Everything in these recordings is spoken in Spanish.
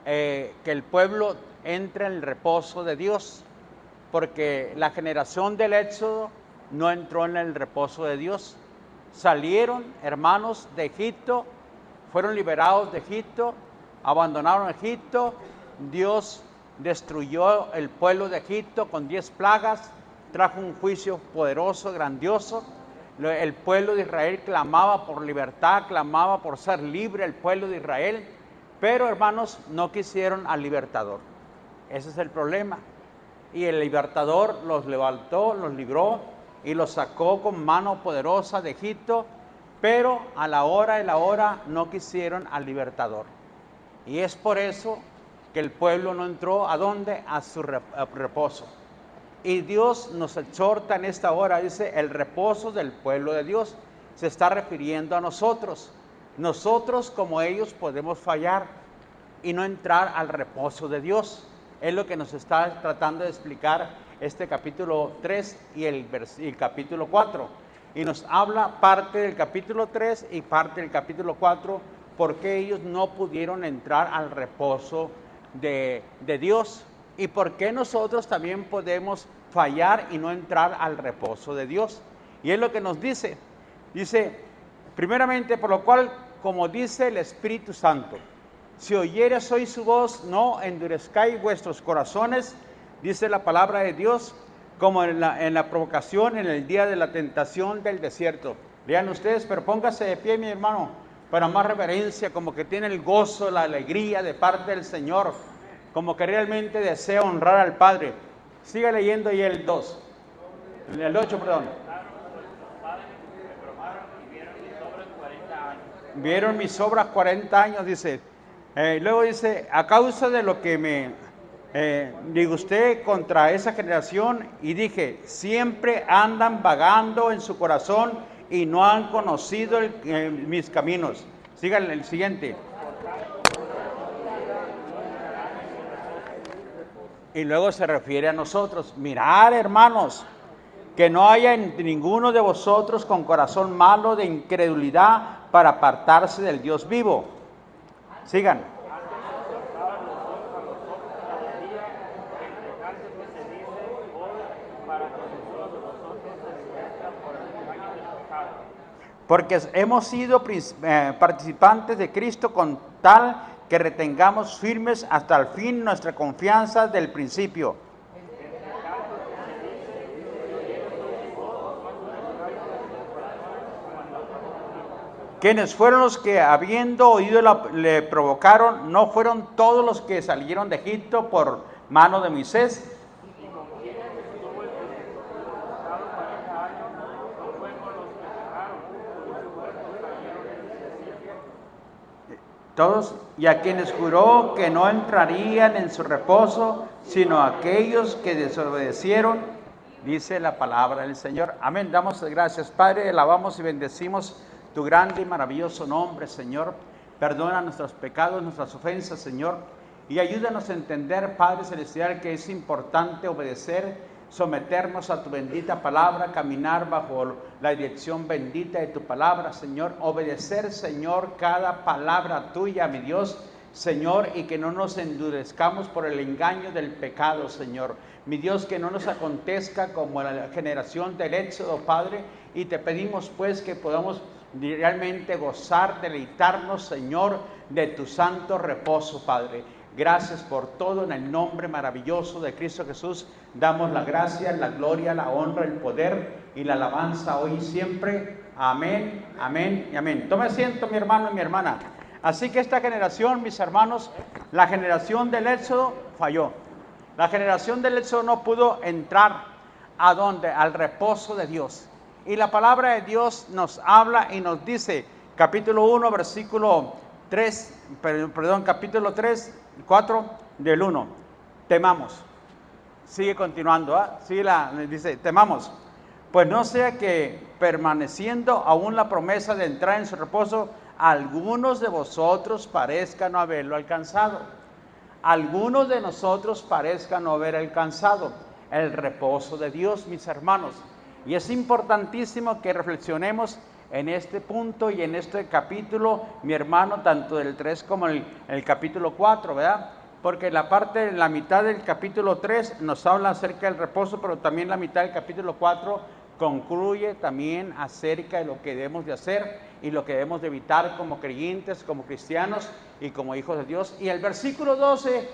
que el pueblo entre en el reposo de Dios, porque la generación del Éxodo no entró en el reposo de Dios. Salieron, hermanos, de Egipto, fueron liberados de Egipto, abandonaron Egipto, Dios destruyó el pueblo de Egipto con 10 plagas, trajo un juicio poderoso, grandioso. El pueblo de Israel clamaba por libertad, clamaba por ser libre, el pueblo de Israel, pero hermanos, no quisieron al libertador. Ese es el problema. Y el libertador los levantó, los libró y los sacó con mano poderosa de Egipto, pero a la hora de la hora no quisieron al libertador. Y es por eso que el pueblo no entró, ¿a dónde? A su reposo. Y Dios nos exhorta en esta hora, dice, el reposo del pueblo de Dios. Se está refiriendo a nosotros. Nosotros como ellos podemos fallar y no entrar al reposo de Dios. Es lo que nos está tratando de explicar este capítulo 3 y el capítulo 4. Y nos habla parte del capítulo 3 y parte del capítulo 4, porque ellos no pudieron entrar al reposo de Dios. Y por qué nosotros también podemos fallar y no entrar al reposo de Dios. Y es lo que nos dice. Dice, primeramente, por lo cual, como dice el Espíritu Santo, si oyeres hoy su voz, no endurezcáis vuestros corazones, dice la palabra de Dios, como en la provocación, en el día de la tentación del desierto. Vean ustedes, pero póngase de pie, mi hermano, para más reverencia, como que tiene el gozo, la alegría de parte del Señor, como que realmente desea honrar al Padre. Siga leyendo ahí el 2, el 8, perdón. Vieron mis obras 40 años, dice. Luego dice, a causa de lo que me disgusté contra esa generación y dije, siempre andan vagando en su corazón y no han conocido mis caminos. Sigan el siguiente. Y luego se refiere a nosotros. Mirad, hermanos, que no haya en ninguno de vosotros con corazón malo de incredulidad para apartarse del Dios vivo. Sigan. Porque hemos sido participantes de Cristo con tal que retengamos firmes hasta el fin nuestra confianza del principio. Quienes fueron los que, habiendo oído, le provocaron, no fueron todos los que salieron de Egipto por mano de Moisés. Todos, y a quienes juró que no entrarían en su reposo, sino aquellos que desobedecieron, dice la palabra del Señor. Amén. Damos gracias, Padre, alabamos y bendecimos tu grande y maravilloso nombre, Señor. Perdona nuestros pecados, nuestras ofensas, Señor, y ayúdanos a entender, Padre Celestial, que es importante obedecer, someternos a tu bendita palabra, caminar bajo la dirección bendita de tu palabra, Señor, obedecer, Señor, cada palabra tuya, mi Dios, Señor, y que no nos endurezcamos por el engaño del pecado, Señor. Mi Dios, que no nos acontezca como la generación del Éxodo, Padre, y te pedimos pues que podamos realmente gozar, deleitarnos, Señor, de tu santo reposo, Padre. Gracias por todo, en el nombre maravilloso de Cristo Jesús, damos la gracia, la gloria, la honra, el poder y la alabanza hoy y siempre. Amén, amén y amén. Tome asiento, mi hermano y mi hermana. Así que esta generación, mis hermanos, la generación del Éxodo falló. La generación del Éxodo no pudo entrar ¿a dónde? Al reposo de Dios. Y la palabra de Dios nos habla y nos dice, capítulo 1, versículo 3, capítulo 3, 4 del 1, temamos. Sigue continuando, dice, temamos, pues no sea que permaneciendo aún la promesa de entrar en su reposo, algunos de vosotros parezcan no haberlo alcanzado. Algunos de nosotros parezcan no haber alcanzado el reposo de Dios, mis hermanos. Y es importantísimo que reflexionemos en este punto y en este capítulo, mi hermano, tanto del 3 como el capítulo 4, ¿verdad? Porque la mitad del capítulo 3 nos habla acerca del reposo, pero también la mitad del capítulo 4 concluye también acerca de lo que debemos de hacer y lo que debemos de evitar como creyentes, como cristianos y como hijos de Dios. Y el versículo 12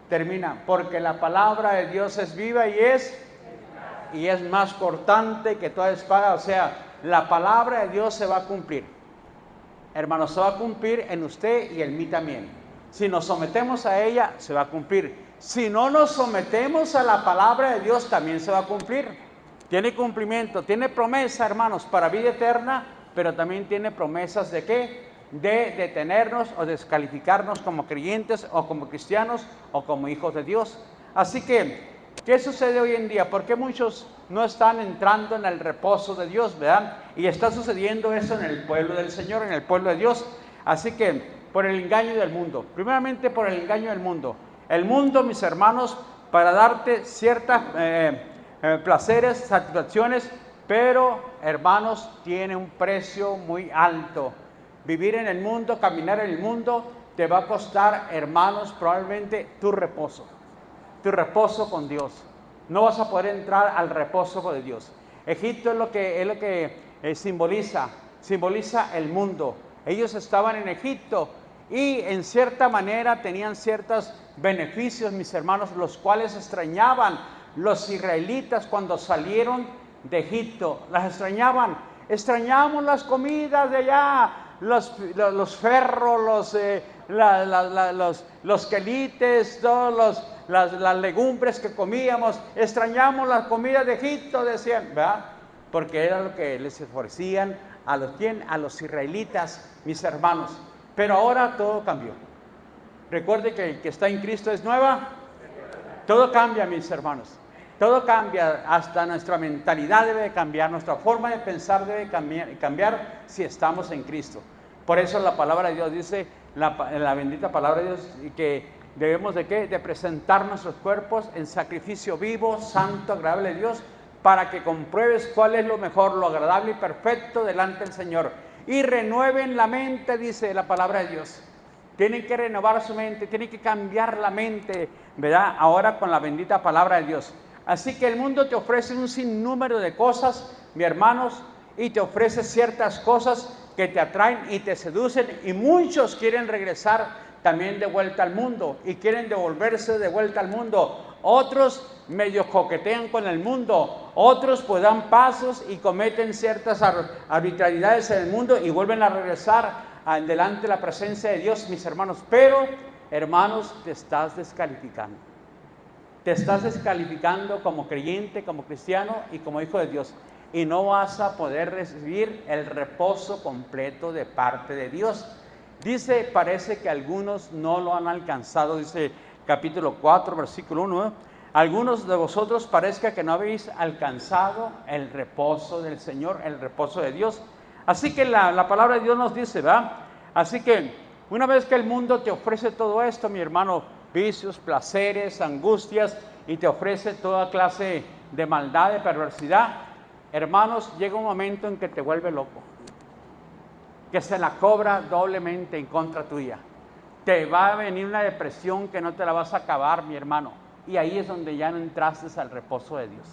termina, porque la palabra de Dios es viva y es más cortante que toda espada. O sea, la palabra de Dios se va a cumplir. Hermanos, se va a cumplir en usted y en mí también. Si nos sometemos a ella, se va a cumplir. Si no nos sometemos a la palabra de Dios, también se va a cumplir. Tiene cumplimiento, tiene promesa, hermanos, para vida eterna, pero también tiene promesas ¿de qué? De detenernos o descalificarnos como creyentes o como cristianos o como hijos de Dios. Así que, ¿qué sucede hoy en día? ¿Por qué muchos no están entrando en el reposo de Dios, verdad? Y está sucediendo eso en el pueblo del Señor, en el pueblo de Dios. Así que, por el engaño del mundo. Primeramente, por el engaño del mundo. El mundo, mis hermanos, para darte ciertas placeres, satisfacciones, pero, hermanos, tiene un precio muy alto. Vivir en el mundo, caminar en el mundo, te va a costar, hermanos, probablemente tu reposo con Dios. No vas a poder entrar al reposo de Dios. Egipto es lo que simboliza el mundo. Ellos estaban en Egipto y en cierta manera tenían ciertos beneficios, mis hermanos, los cuales extrañaban los israelitas cuando salieron de Egipto. Las extrañaban. Extrañamos las comidas de allá, los ferros, los quelites, todos las legumbres que comíamos. Extrañamos la comida de Egipto, decían, ¿verdad? Porque era lo que les ofrecían a los israelitas, mis hermanos. Pero ahora todo cambió. Recuerde que el que está en Cristo es nueva. Todo cambia, mis hermanos. Todo cambia, hasta nuestra mentalidad debe cambiar, nuestra forma de pensar debe cambiar si estamos en Cristo. Por eso la palabra de Dios dice, la bendita palabra de Dios, que debemos de ¿qué? De presentar nuestros cuerpos en sacrificio vivo, santo, agradable a Dios, para que compruebes cuál es lo mejor, lo agradable y perfecto delante del Señor. Y renueven la mente, dice la palabra de Dios. Tienen que renovar su mente, tienen que cambiar la mente, ¿verdad? Ahora con la bendita palabra de Dios. Así que el mundo te ofrece un sinnúmero de cosas, mis hermanos, y te ofrece ciertas cosas que te atraen y te seducen, y muchos quieren regresar también de vuelta al mundo y quieren devolverse de vuelta al mundo. Otros medio coquetean con el mundo, otros pues dan pasos y cometen ciertas arbitrariedades en el mundo y vuelven a regresar delante de la presencia de Dios, mis hermanos. Pero, hermanos, te estás descalificando. Te estás descalificando como creyente, como cristiano y como hijo de Dios. Y no vas a poder recibir el reposo completo de parte de Dios. Dice, parece que algunos no lo han alcanzado, dice capítulo 4, versículo 1. Algunos de vosotros parezca que no habéis alcanzado el reposo del Señor, el reposo de Dios. Así que la palabra de Dios nos dice, ¿verdad? Así que una vez que el mundo te ofrece todo esto, mi hermano, vicios, placeres, angustias, y te ofrece toda clase de maldad, de perversidad, hermanos, llega un momento en que te vuelve loco, que se la cobra doblemente en contra tuya. Te va a venir una depresión que no te la vas a acabar, mi hermano, y ahí es donde ya no entraste al reposo de Dios.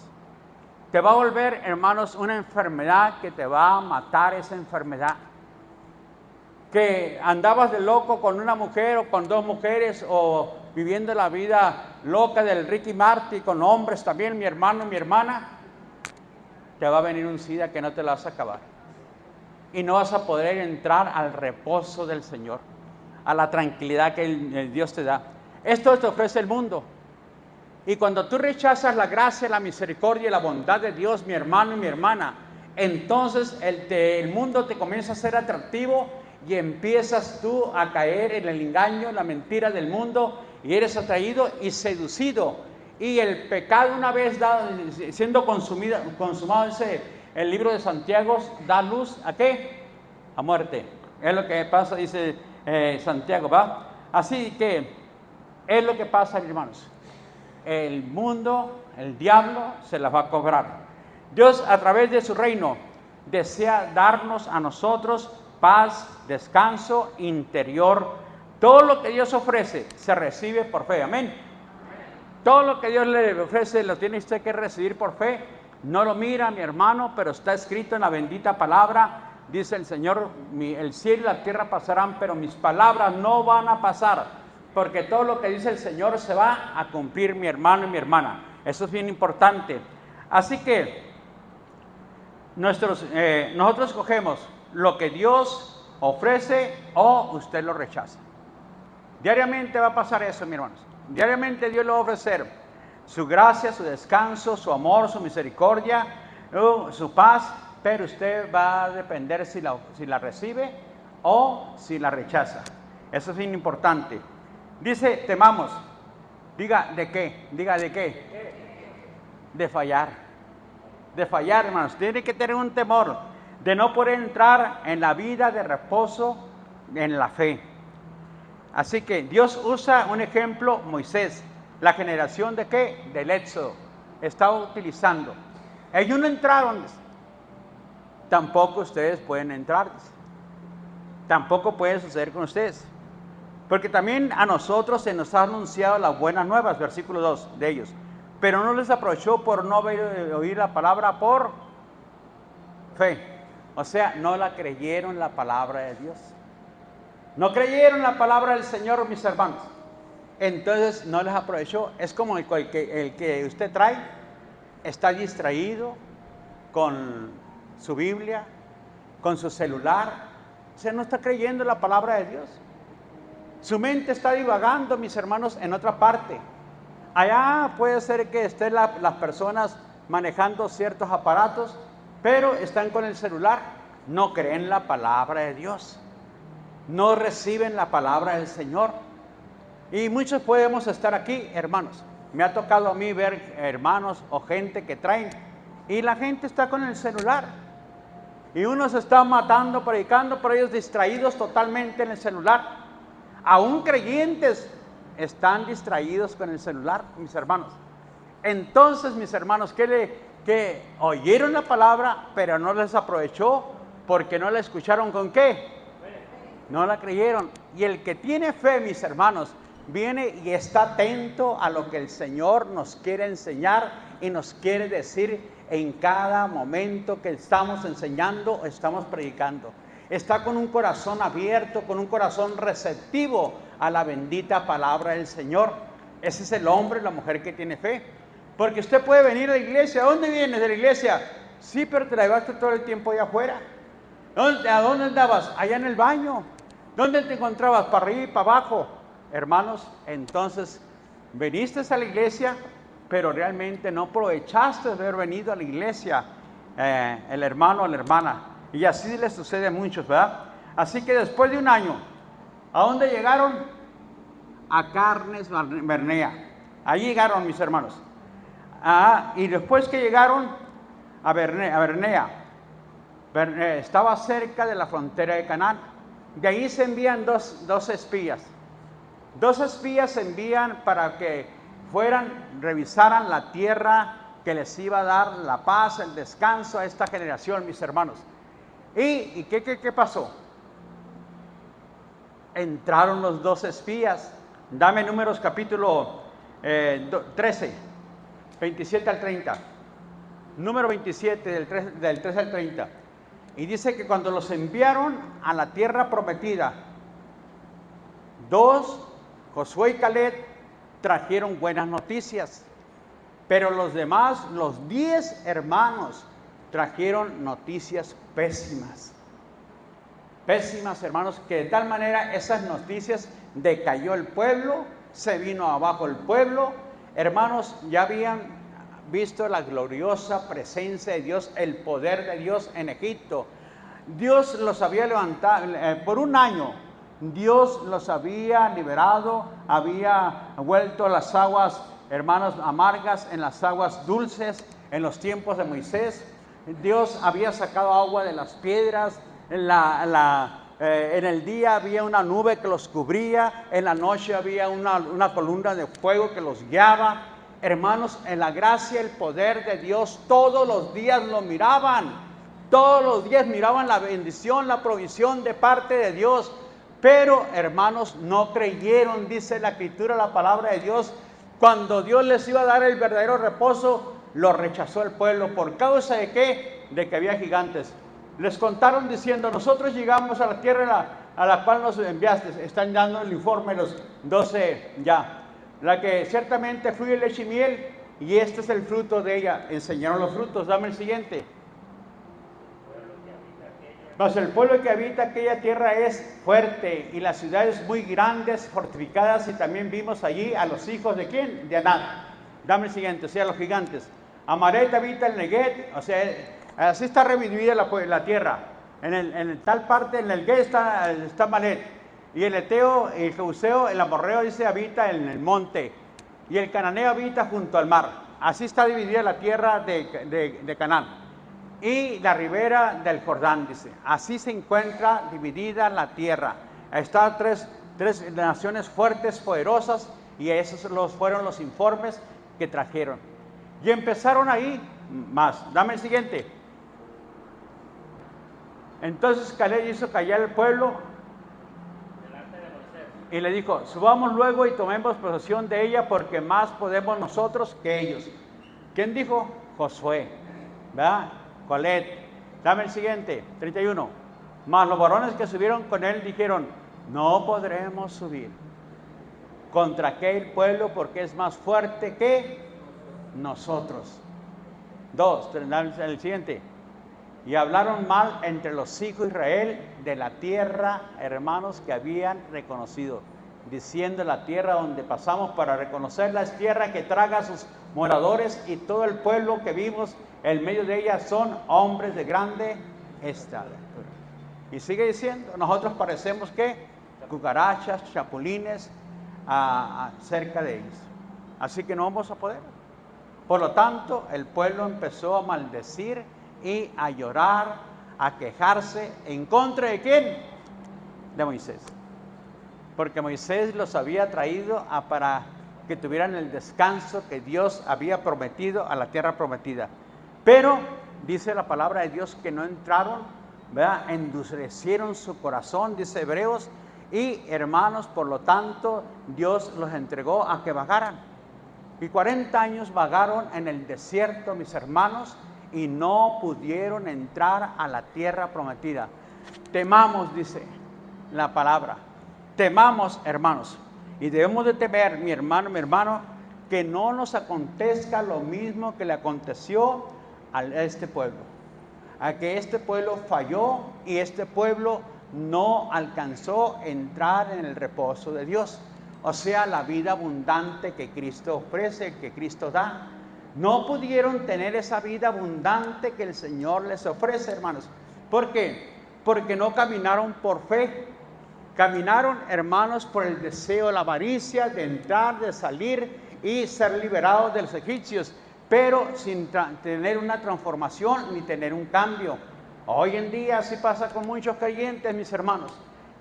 Te va a volver, hermanos, una enfermedad que te va a matar, esa enfermedad. Que andabas de loco con una mujer o con dos mujeres, o viviendo la vida loca del Ricky Martin con hombres también, mi hermano y mi hermana, te va a venir un SIDA que no te la vas a acabar. Y no vas a poder entrar al reposo del Señor, a la tranquilidad que el Dios te da. Esto te ofrece el mundo. Y cuando tú rechazas la gracia, la misericordia y la bondad de Dios, mi hermano y mi hermana, entonces el mundo te comienza a ser atractivo y empiezas tú a caer en el engaño, la mentira del mundo, y eres atraído y seducido. Y el pecado, una vez siendo consumado, dice el libro de Santiago, da luz ¿a qué? A muerte. Es lo que pasa, dice Santiago, ¿va? Así que es lo que pasa, hermanos. El mundo, el diablo, se las va a cobrar. Dios, a través de su reino, desea darnos a nosotros paz, descanso interior. Todo lo que Dios ofrece se recibe por fe, amén. Todo lo que Dios le ofrece lo tiene usted que recibir por fe. No lo mira, mi hermano, pero está escrito en la bendita palabra. Dice el Señor, el cielo y la tierra pasarán, pero mis palabras no van a pasar, porque todo lo que dice el Señor se va a cumplir, mi hermano y mi hermana. Eso es bien importante. Así que nosotros escogemos lo que Dios ofrece o usted lo rechaza. Diariamente va a pasar eso, mis hermanos. Diariamente Dios le va a ofrecer su gracia, su descanso, su amor, su misericordia, su paz, pero usted va a depender si la recibe o si la rechaza. Eso es bien importante. Dice, temamos. Diga, ¿de qué? Diga, ¿de qué? De fallar. De fallar, hermanos. Tiene que tener un temor de no poder entrar en la vida de reposo en la fe. Así que Dios usa un ejemplo, Moisés, la generación de qué? Del Éxodo. Estaba utilizando. Ellos no entraron. Tampoco ustedes pueden entrar. Tampoco puede suceder con ustedes. Porque también a nosotros se nos ha anunciado las buenas nuevas, versículo 2 de ellos. Pero no les aprovechó por no oír la palabra por fe. O sea, no la creyeron la palabra de Dios. No creyeron la palabra del Señor, mis hermanos. Entonces no les aprovechó. Es como el que usted trae, está distraído con su Biblia, con su celular. O sea, no está creyendo la palabra de Dios. Su mente está divagando, mis hermanos, en otra parte. Allá puede ser que estén las personas manejando ciertos aparatos, pero están con el celular. No creen la palabra de Dios. No reciben la palabra del Señor. Y muchos podemos estar aquí, hermanos. Me ha tocado a mí ver hermanos o gente que traen y la gente está con el celular. Y uno se está matando, predicando, pero ellos distraídos totalmente en el celular. Aún creyentes están distraídos con el celular, mis hermanos. Entonces, mis hermanos, que oyeron la palabra, pero no les aprovechó porque no la escucharon con qué. No la creyeron. Y el que tiene fe, mis hermanos, viene y está atento a lo que el Señor nos quiere enseñar y nos quiere decir en cada momento que estamos enseñando, estamos predicando. Está con un corazón abierto, con un corazón receptivo a la bendita palabra del Señor. Ese es el hombre, la mujer que tiene fe. Porque usted puede venir a la iglesia. ¿A dónde vienes de la iglesia? Sí, pero te la llevaste todo el tiempo allá afuera. ¿A dónde andabas? Allá en el baño. ¿Dónde te encontrabas? ¿Para arriba y para abajo? Hermanos, entonces veniste a la iglesia, pero realmente no aprovechaste de haber venido a la iglesia, el hermano o la hermana. Y así les sucede a muchos, ¿verdad? Así que después de un año, ¿a dónde llegaron? A Carnes Bernea. Ahí llegaron, mis hermanos. Y después que llegaron a Bernea, estaba cerca de la frontera de Canaán. De ahí se envían dos espías. Dos espías se envían para que revisaran la tierra que les iba a dar la paz, el descanso a esta generación, mis hermanos. ¿Y qué pasó? Entraron los dos espías. Dame Números capítulo 13, 27 al 30. Número 27, del 13 al 30. Y dice que cuando los enviaron a la tierra prometida, Josué y Caleb, trajeron buenas noticias. Pero los demás, los 10 hermanos, trajeron noticias pésimas. Pésimas, hermanos, que de tal manera esas noticias decayó el pueblo, se vino abajo el pueblo. Hermanos, ya habían visto la gloriosa presencia de Dios, el poder de Dios en Egipto. Dios los había levantado por un año. Dios los había liberado, había vuelto las aguas, hermanos, amargas en las aguas dulces en los tiempos de Moisés. Dios había sacado agua de las piedras. En el día había una nube que los cubría, en la noche había una columna de fuego que los guiaba. Hermanos, en la gracia, el poder de Dios, todos los días lo miraban. Todos los días miraban la bendición, la provisión de parte de Dios. Pero, hermanos, no creyeron, dice la Escritura, la palabra de Dios. Cuando Dios les iba a dar el verdadero reposo, lo rechazó el pueblo. ¿Por causa de qué? De que había gigantes. Les contaron diciendo: nosotros llegamos a la tierra a la cual nos enviaste. Están dando el informe los 12 ya. La que ciertamente fluye leche y miel, y este es el fruto de ella. Enseñaron los frutos. Dame el siguiente. Mas el pueblo que habita aquella tierra es fuerte, y las ciudades muy grandes, fortificadas, y también vimos allí a los hijos de ¿quién? De Anac. Dame el siguiente, o sea, los gigantes. Amaret habita el Neguet, o sea, así está redividida la tierra. En tal parte, en el Neguet está Amaret, y el Eteo, el Jebuseo, el Amorreo, dice, habita en el monte, y el Cananeo habita junto al mar. Así está dividida la tierra de Canaán. Y la ribera del Jordán, dice. Así se encuentra dividida la tierra. Están tres naciones fuertes, poderosas, y esos fueron los informes que trajeron. Y empezaron ahí más. Dame el siguiente. Entonces Caleb hizo callar al pueblo y le dijo: subamos luego y tomemos posesión de ella, porque más podemos nosotros que ellos. ¿Quién dijo? Josué, ¿verdad? Caleb. Dame el siguiente, 31. Mas los varones que subieron con él dijeron: no podremos subir contra aquel pueblo, porque es más fuerte que nosotros. 2, dame el siguiente. Y hablaron mal entre los hijos de Israel de la tierra, hermanos, que habían reconocido, diciendo: la tierra donde pasamos para reconocerla es tierra que traga a sus moradores, y todo el pueblo que vimos en medio de ella son hombres de grande estatura. Y sigue diciendo: nosotros parecemos que cucarachas, chapulines cerca de ellos, así que no vamos a poder. Por lo tanto, el pueblo empezó a maldecir y a llorar, a quejarse. ¿En contra de quién? De Moisés. Porque Moisés los había traído para que tuvieran el descanso que Dios había prometido a la tierra prometida. Pero dice la palabra de Dios que no entraron, ¿verdad? Endurecieron su corazón, dice Hebreos, y hermanos, por lo tanto, Dios los entregó a que vagaran. Y 40 años vagaron en el desierto, mis hermanos, y no pudieron entrar a la tierra prometida. Temamos, dice la palabra, temamos, hermanos, y debemos de temer, mi hermano, que no nos acontezca lo mismo que le aconteció a este pueblo, a que este pueblo falló y este pueblo no alcanzó a entrar en el reposo de Dios, o sea, la vida abundante que Cristo ofrece, que Cristo da. No pudieron tener esa vida abundante que el Señor les ofrece, hermanos. ¿Por qué? Porque no caminaron por fe. Caminaron, hermanos, por el deseo, la avaricia de entrar, de salir y ser liberados de los egipcios, pero sin tener una transformación ni tener un cambio. Hoy en día así pasa con muchos creyentes, mis hermanos.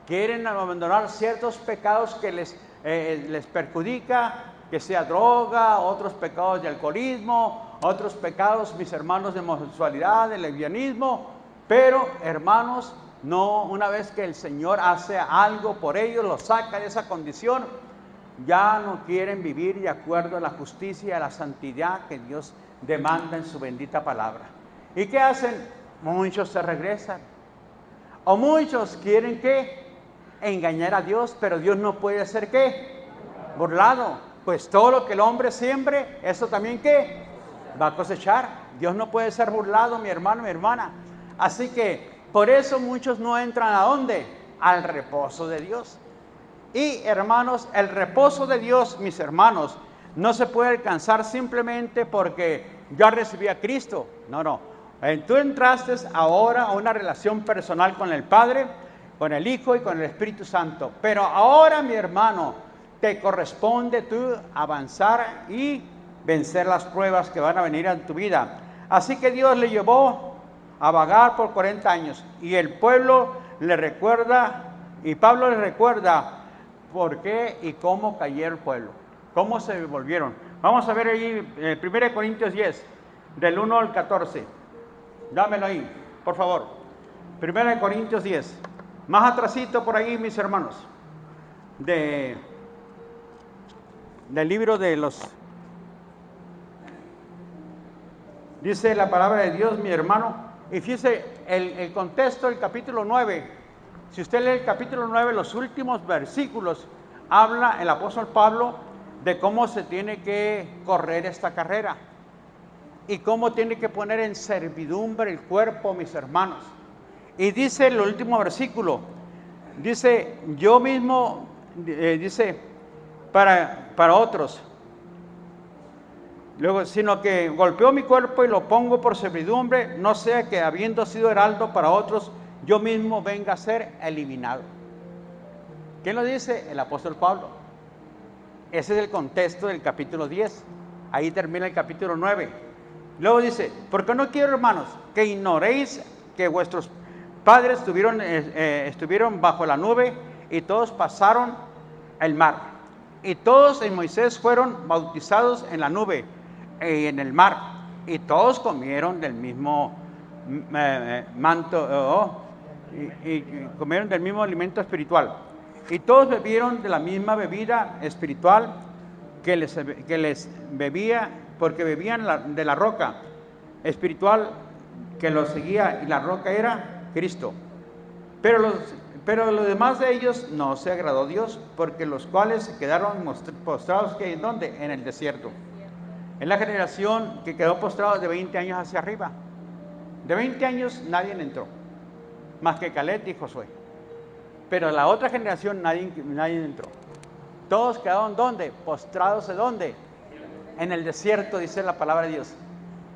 Quieren abandonar ciertos pecados que les perjudica, que sea droga, otros pecados de alcoholismo, otros pecados, mis hermanos, de homosexualidad, de lesbianismo, pero, hermanos, no, una vez que el Señor hace algo por ellos, los saca de esa condición, ya no quieren vivir de acuerdo a la justicia y a la santidad que Dios demanda en su bendita palabra. ¿Y qué hacen? Muchos se regresan. O muchos quieren ¿qué? Engañar a Dios, pero Dios no puede ser ¿qué? Burlado. Pues todo lo que el hombre siembre, eso también ¿qué? Va a cosechar. Dios no puede ser burlado, mi hermano, mi hermana. Así que por eso muchos no entran ¿a dónde? Al reposo de Dios. Y hermanos, el reposo de Dios, mis hermanos, no se puede alcanzar simplemente porque yo recibí a Cristo. No. Tú entraste ahora a una relación personal con el Padre, con el Hijo y con el Espíritu Santo. Pero ahora, mi hermano, te corresponde tú avanzar y vencer las pruebas que van a venir en tu vida. Así que Dios le llevó a vagar por 40 años. Y el pueblo le recuerda, y Pablo le recuerda por qué y cómo cayó el pueblo, cómo se volvieron. Vamos a ver ahí 1 Corintios 10, del 1 al 14. Dámelo ahí, por favor. 1 Corintios 10. Más atrasito por ahí, mis hermanos. Del libro de los... Dice la palabra de Dios, mi hermano. Y fíjese, el contexto del capítulo 9. Si usted lee el capítulo 9, los últimos versículos, habla el apóstol Pablo de cómo se tiene que correr esta carrera. Y cómo tiene que poner en servidumbre el cuerpo, mis hermanos. Y dice el último versículo, dice, yo mismo, dice, para otros. Luego, sino que golpeo mi cuerpo y lo pongo por servidumbre, no sea que habiendo sido heraldo para otros, yo mismo venga a ser eliminado. ¿Quién lo dice? El apóstol Pablo. Ese es el contexto del capítulo 10. Ahí termina el capítulo 9. Luego dice, porque no quiero, hermanos, que ignoréis que vuestros padres estuvieron bajo la nube y todos pasaron el mar. Y todos en Moisés fueron bautizados en la nube y en el mar. Y todos comieron del mismo manto y comieron del mismo alimento espiritual. Y todos bebieron de la misma bebida espiritual que les bebía, porque bebían de la roca espiritual que los seguía, y la roca era Cristo. Pero los demás de ellos no se agradó Dios, porque los cuales se quedaron postrados, ¿en dónde? En el desierto. Es la generación que quedó postrada de 20 años hacia arriba. De 20 años nadie entró, más que Caleb y Josué. Pero la otra generación nadie entró. Todos quedaron ¿dónde? Postrados ¿de dónde? En el desierto, dice la palabra de Dios.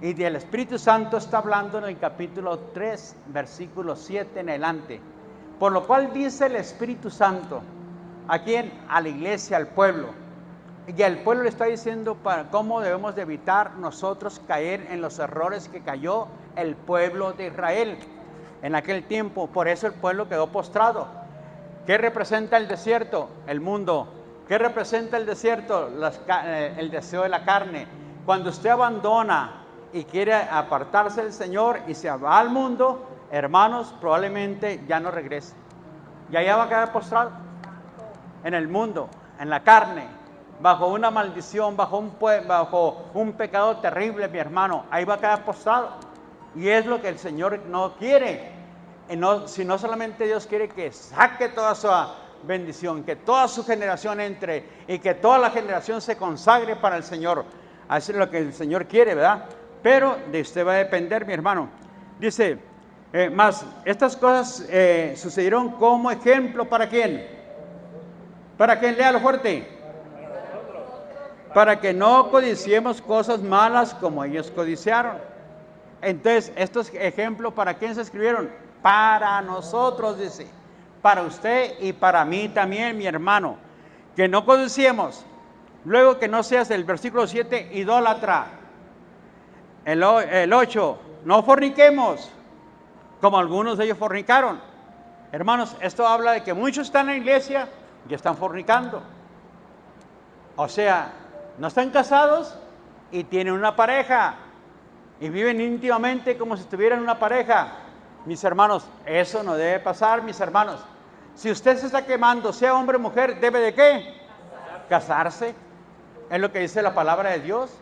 Y del Espíritu Santo está hablando en el capítulo 3, versículo 7 en adelante. Por lo cual dice el Espíritu Santo, ¿a quién? A la iglesia, al pueblo. Y al pueblo le está diciendo para cómo debemos de evitar nosotros caer en los errores que cayó el pueblo de Israel en aquel tiempo. Por eso el pueblo quedó postrado. ¿Qué representa el desierto? El mundo. ¿Qué representa el desierto? El deseo de la carne. Cuando usted abandona y quiere apartarse del Señor y se va al mundo, hermanos, probablemente ya no regrese. Y allá va a quedar postrado en el mundo, en la carne, bajo una maldición, bajo un pecado terrible, mi hermano. Ahí va a quedar postrado. Y es lo que el Señor no quiere. Sino solamente Dios quiere que saque toda su bendición, que toda su generación entre y que toda la generación se consagre para el Señor. Eso es lo que el Señor quiere, ¿verdad? Pero de usted va a depender, mi hermano. Dice, más, estas cosas sucedieron como ejemplo, ¿para quién? ¿Para quién? Léalo fuerte. Para que no codiciemos cosas malas como ellos codiciaron. Entonces, estos ejemplos, ¿para quién se escribieron? Para nosotros, dice. Para usted y para mí también, mi hermano. Que no codiciemos. Luego que no seas, el versículo 7, idólatra. El 8, no forniquemos, como algunos de ellos fornicaron. Hermanos, esto habla de que muchos están en la iglesia y están fornicando. O sea, no están casados y tienen una pareja y viven íntimamente como si estuvieran una pareja. Mis hermanos, eso no debe pasar, mis hermanos. Si usted se está quemando, sea hombre o mujer, ¿debe de qué? Casarse. Es lo que dice la palabra de Dios.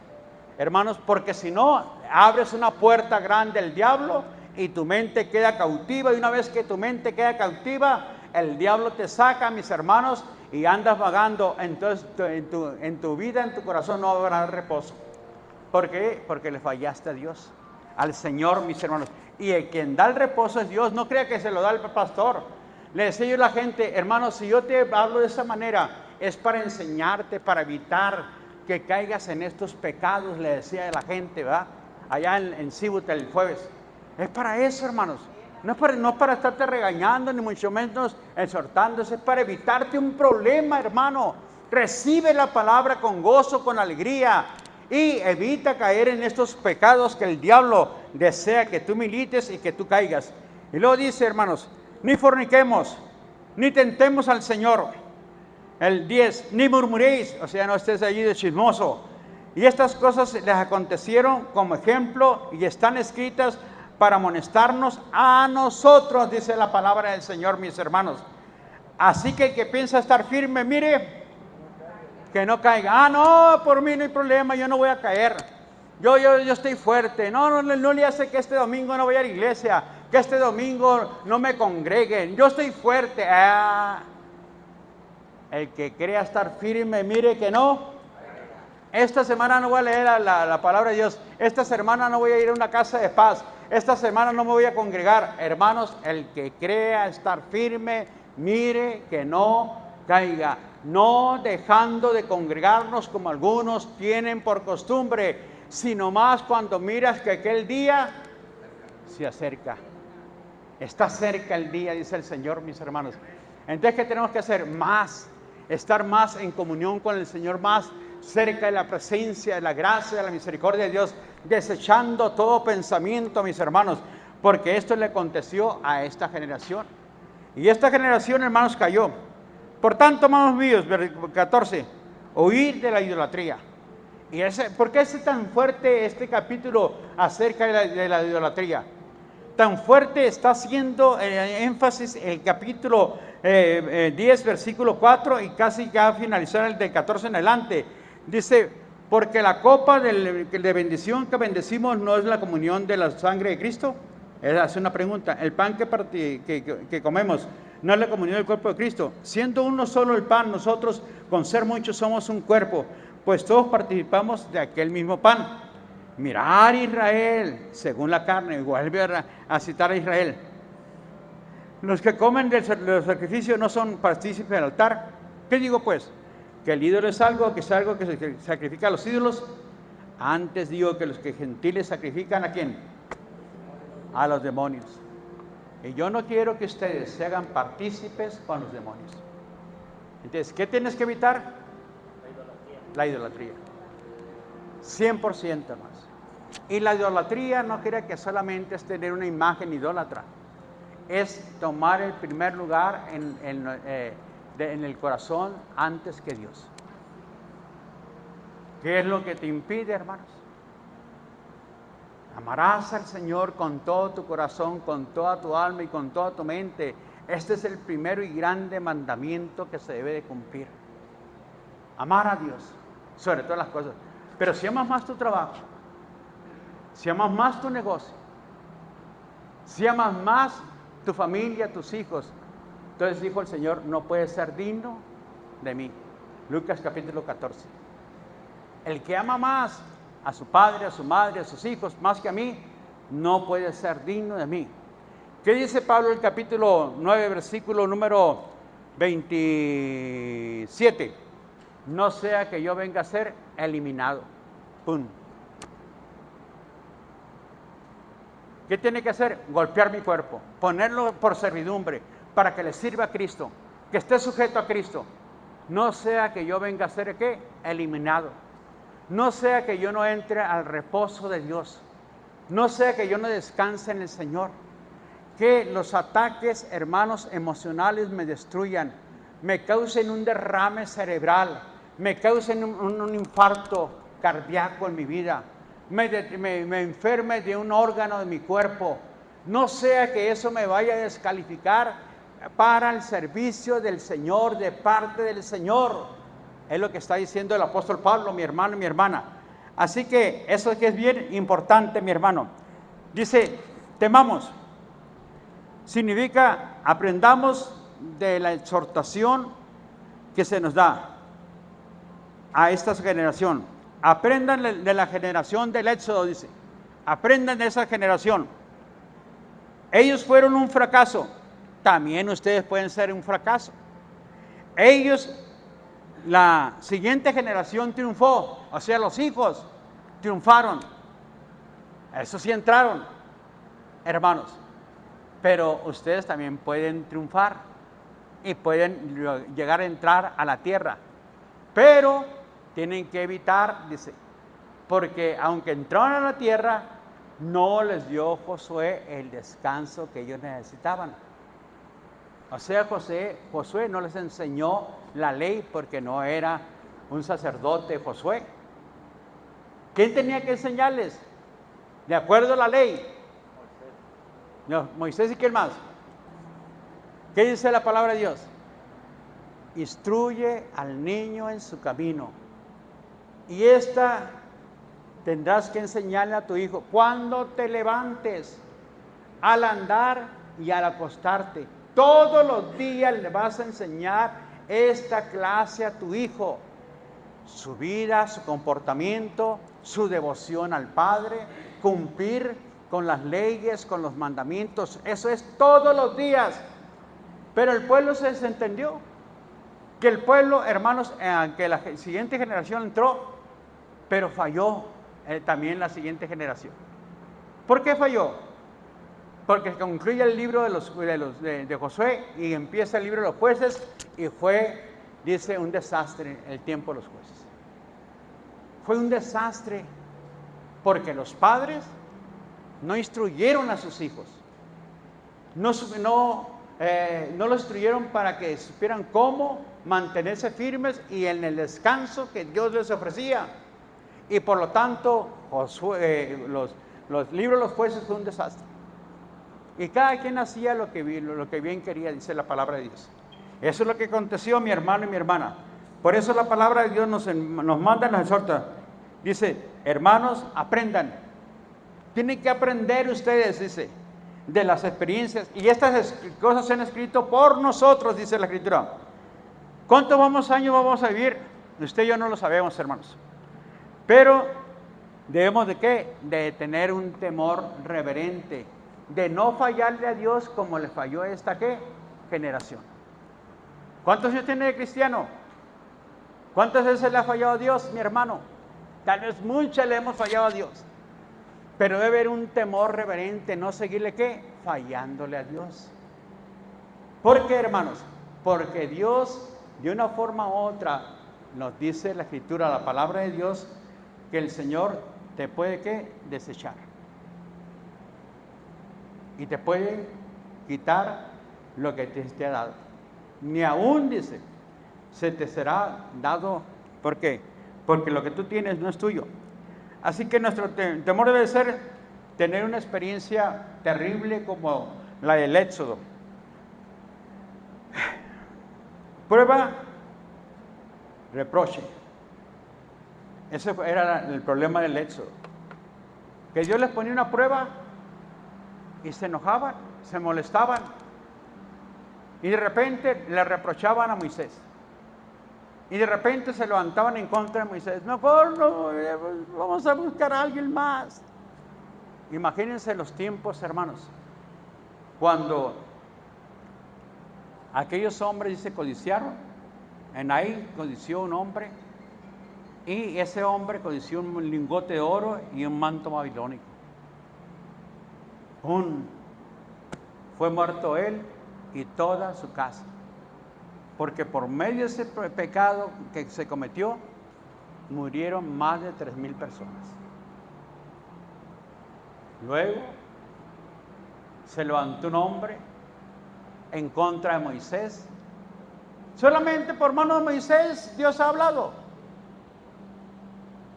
Hermanos, porque si no, abres una puerta grande al diablo y tu mente queda cautiva. Y una vez que tu mente queda cautiva, el diablo te saca, mis hermanos, y andas vagando. Entonces, en tu vida, en tu corazón no habrá reposo. ¿Por qué? Porque le fallaste a Dios, al Señor, mis hermanos. Y el quien da el reposo es Dios. No crea que se lo da el pastor. Le decía yo a la gente, hermanos, si yo te hablo de esa manera, es para enseñarte, para evitar que caigas en estos pecados, le decía a la gente, ¿verdad? Allá en Cibuta el jueves. Es para eso, hermanos. No es para estarte regañando, ni mucho menos exhortándose. Es para evitarte un problema, hermano. Recibe la palabra con gozo, con alegría. Y evita caer en estos pecados que el diablo desea que tú milites y que tú caigas. Y luego dice, hermanos, ni forniquemos, ni tentemos al Señor. El 10, ni murmuréis, o sea, no estés allí de chismoso. Y estas cosas les acontecieron como ejemplo y están escritas para amonestarnos a nosotros, dice la palabra del Señor, mis hermanos. Así que el que piensa estar firme, mire, que no caiga. No, por mí no hay problema, yo no voy a caer. Yo estoy fuerte. No le hace que este domingo no vaya a la iglesia, que este domingo no me congreguen. Yo estoy fuerte. El que crea estar firme, mire que no. Esta semana no voy a leer la palabra de Dios. Esta semana no voy a ir a una casa de paz. Esta semana no me voy a congregar. Hermanos, el que crea estar firme, mire que no caiga. No dejando de congregarnos como algunos tienen por costumbre, sino más cuando miras que aquel día se acerca. Está cerca el día, dice el Señor, mis hermanos. Entonces, ¿qué tenemos que hacer? Más, estar más en comunión con el Señor, más cerca de la presencia, de la gracia, de la misericordia de Dios, desechando todo pensamiento, mis hermanos, porque esto le aconteció a esta generación. Y esta generación, hermanos, cayó. Por tanto, hermanos míos, versículo 14, huir de la idolatría. ¿Por qué es tan fuerte este capítulo acerca de la idolatría? Tan fuerte está haciendo énfasis el capítulo 10, versículo 4, y casi ya finalizar el del 14 en adelante. Dice, porque la copa de bendición que bendecimos no es la comunión de la sangre de Cristo. Hace una pregunta, el pan que comemos no es la comunión del cuerpo de Cristo. Siendo uno solo el pan, nosotros con ser muchos somos un cuerpo, pues todos participamos de aquel mismo pan. Mirar Israel, según la carne, vuelve a citar a Israel. Los que comen del sacrificio no son partícipes del altar. ¿Qué digo pues? Que el ídolo es algo que se sacrifica a los ídolos. Antes digo que los que gentiles sacrifican ¿a quién? A los demonios. Y yo no quiero que ustedes se hagan partícipes con los demonios. Entonces, ¿qué tienes que evitar? La idolatría. 100% más. Y la idolatría no quiere que solamente es tener una imagen idólatra. Es tomar el primer lugar en el corazón antes que Dios. ¿Qué es lo que te impide, hermanos? Amarás al Señor con todo tu corazón, con toda tu alma y con toda tu mente. Este es el primero y grande mandamiento que se debe de cumplir. Amar a Dios sobre todas las cosas. Pero si amas más tu trabajo, si amas más tu negocio, si amas más tu familia, tus hijos, entonces dijo el Señor, no puedes ser digno de mí. Lucas capítulo 14. El que ama más a su padre, a su madre, a sus hijos, más que a mí, no puede ser digno de mí. ¿Qué dice Pablo en el capítulo 9, versículo número 27? No sea que yo venga a ser eliminado. ¡Pum! ¿Qué tiene que hacer? Golpear mi cuerpo, ponerlo por servidumbre, para que le sirva a Cristo, que esté sujeto a Cristo. No sea que yo venga a ser, ¿qué? Eliminado. No sea que yo no entre al reposo de Dios. No sea que yo no descanse en el Señor. Que los ataques, hermanos, emocionales me destruyan, me causen un derrame cerebral, me causen un infarto cardíaco en mi vida, me enferme de un órgano de mi cuerpo. No sea que eso me vaya a descalificar para el servicio del Señor, de parte del Señor. Es lo que está diciendo el apóstol Pablo, mi hermano y mi hermana. Así que eso que es bien importante, mi hermano. Dice, temamos. Significa, aprendamos de la exhortación que se nos da a esta generación. Aprendan de la generación del Éxodo, dice. Aprendan de esa generación. Ellos fueron un fracaso. También ustedes pueden ser un fracaso. Ellos, la siguiente generación triunfó. O sea, los hijos triunfaron. Eso sí entraron, hermanos. Pero ustedes también pueden triunfar y pueden llegar a entrar a la tierra. Pero tienen que evitar, dice, porque aunque entraron a la tierra, no les dio Josué el descanso que ellos necesitaban. O sea, Josué no les enseñó la ley porque no era un sacerdote Josué. ¿Quién tenía que enseñarles? De acuerdo a la ley, No, Moisés y quién más. ¿Qué dice la palabra de Dios? Instruye al niño en su camino. Y esta tendrás que enseñarle a tu hijo cuando te levantes, al andar y al acostarte. Todos los días le vas a enseñar esta clase a tu hijo. Su vida, su comportamiento, su devoción al Padre, cumplir con las leyes, con los mandamientos. Eso es todos los días. Pero el pueblo se desentendió. Que el pueblo, hermanos, que la siguiente generación entró, pero falló también la siguiente generación. ¿Por qué falló? Porque concluye el libro de Josué y empieza el libro de los jueces y fue, dice, un desastre el tiempo de los jueces. Fue un desastre porque los padres no instruyeron a sus hijos. No los instruyeron para que supieran cómo mantenerse firmes y en el descanso que Dios les ofrecía. Y por lo tanto, los libros de los jueces fue un desastre. Y cada quien hacía lo que bien quería, dice la palabra de Dios. Eso es lo que aconteció, mi hermano y mi hermana. Por eso la palabra de Dios nos manda, nos exhorta. Dice, hermanos, aprendan. Tienen que aprender ustedes, dice, de las experiencias. Y estas cosas se han escrito por nosotros, dice la Escritura. ¿Cuántos años vamos a vivir? Usted y yo no lo sabemos, hermanos. Pero debemos de ¿qué? De tener un temor reverente, de no fallarle a Dios como le falló esta ¿qué? Generación. ¿Cuántos años tiene de cristiano? ¿Cuántas veces le ha fallado a Dios, mi hermano? Tal vez muchas le hemos fallado a Dios. Pero debe haber un temor reverente, no seguirle ¿qué? Fallándole a Dios. ¿Por qué, hermanos? Porque Dios, de una forma u otra, nos dice la Escritura, la palabra de Dios, que el Señor te puede ¿qué? Desechar. Y te puede quitar lo que te ha dado. Ni aún, dice, se te será dado. ¿Por qué? Porque lo que tú tienes no es tuyo. Así que nuestro temor debe ser tener una experiencia terrible como la del Éxodo. Prueba, reproche. Ese era el problema del Éxodo. Que Dios les ponía una prueba y se enojaban, se molestaban. Y de repente le reprochaban a Moisés. Y de repente se levantaban en contra de Moisés. Mejor no, vamos a buscar a alguien más. Imagínense los tiempos, hermanos, cuando aquellos hombres se codiciaron. Enaí codició un hombre y ese hombre codició un lingote de oro y un manto babilónico. Fue muerto él y toda su casa. Porque por medio de ese pecado que se cometió, murieron más de 3,000 personas. Luego, se levantó un hombre en contra de Moisés. Solamente por mano de Moisés, Dios ha hablado.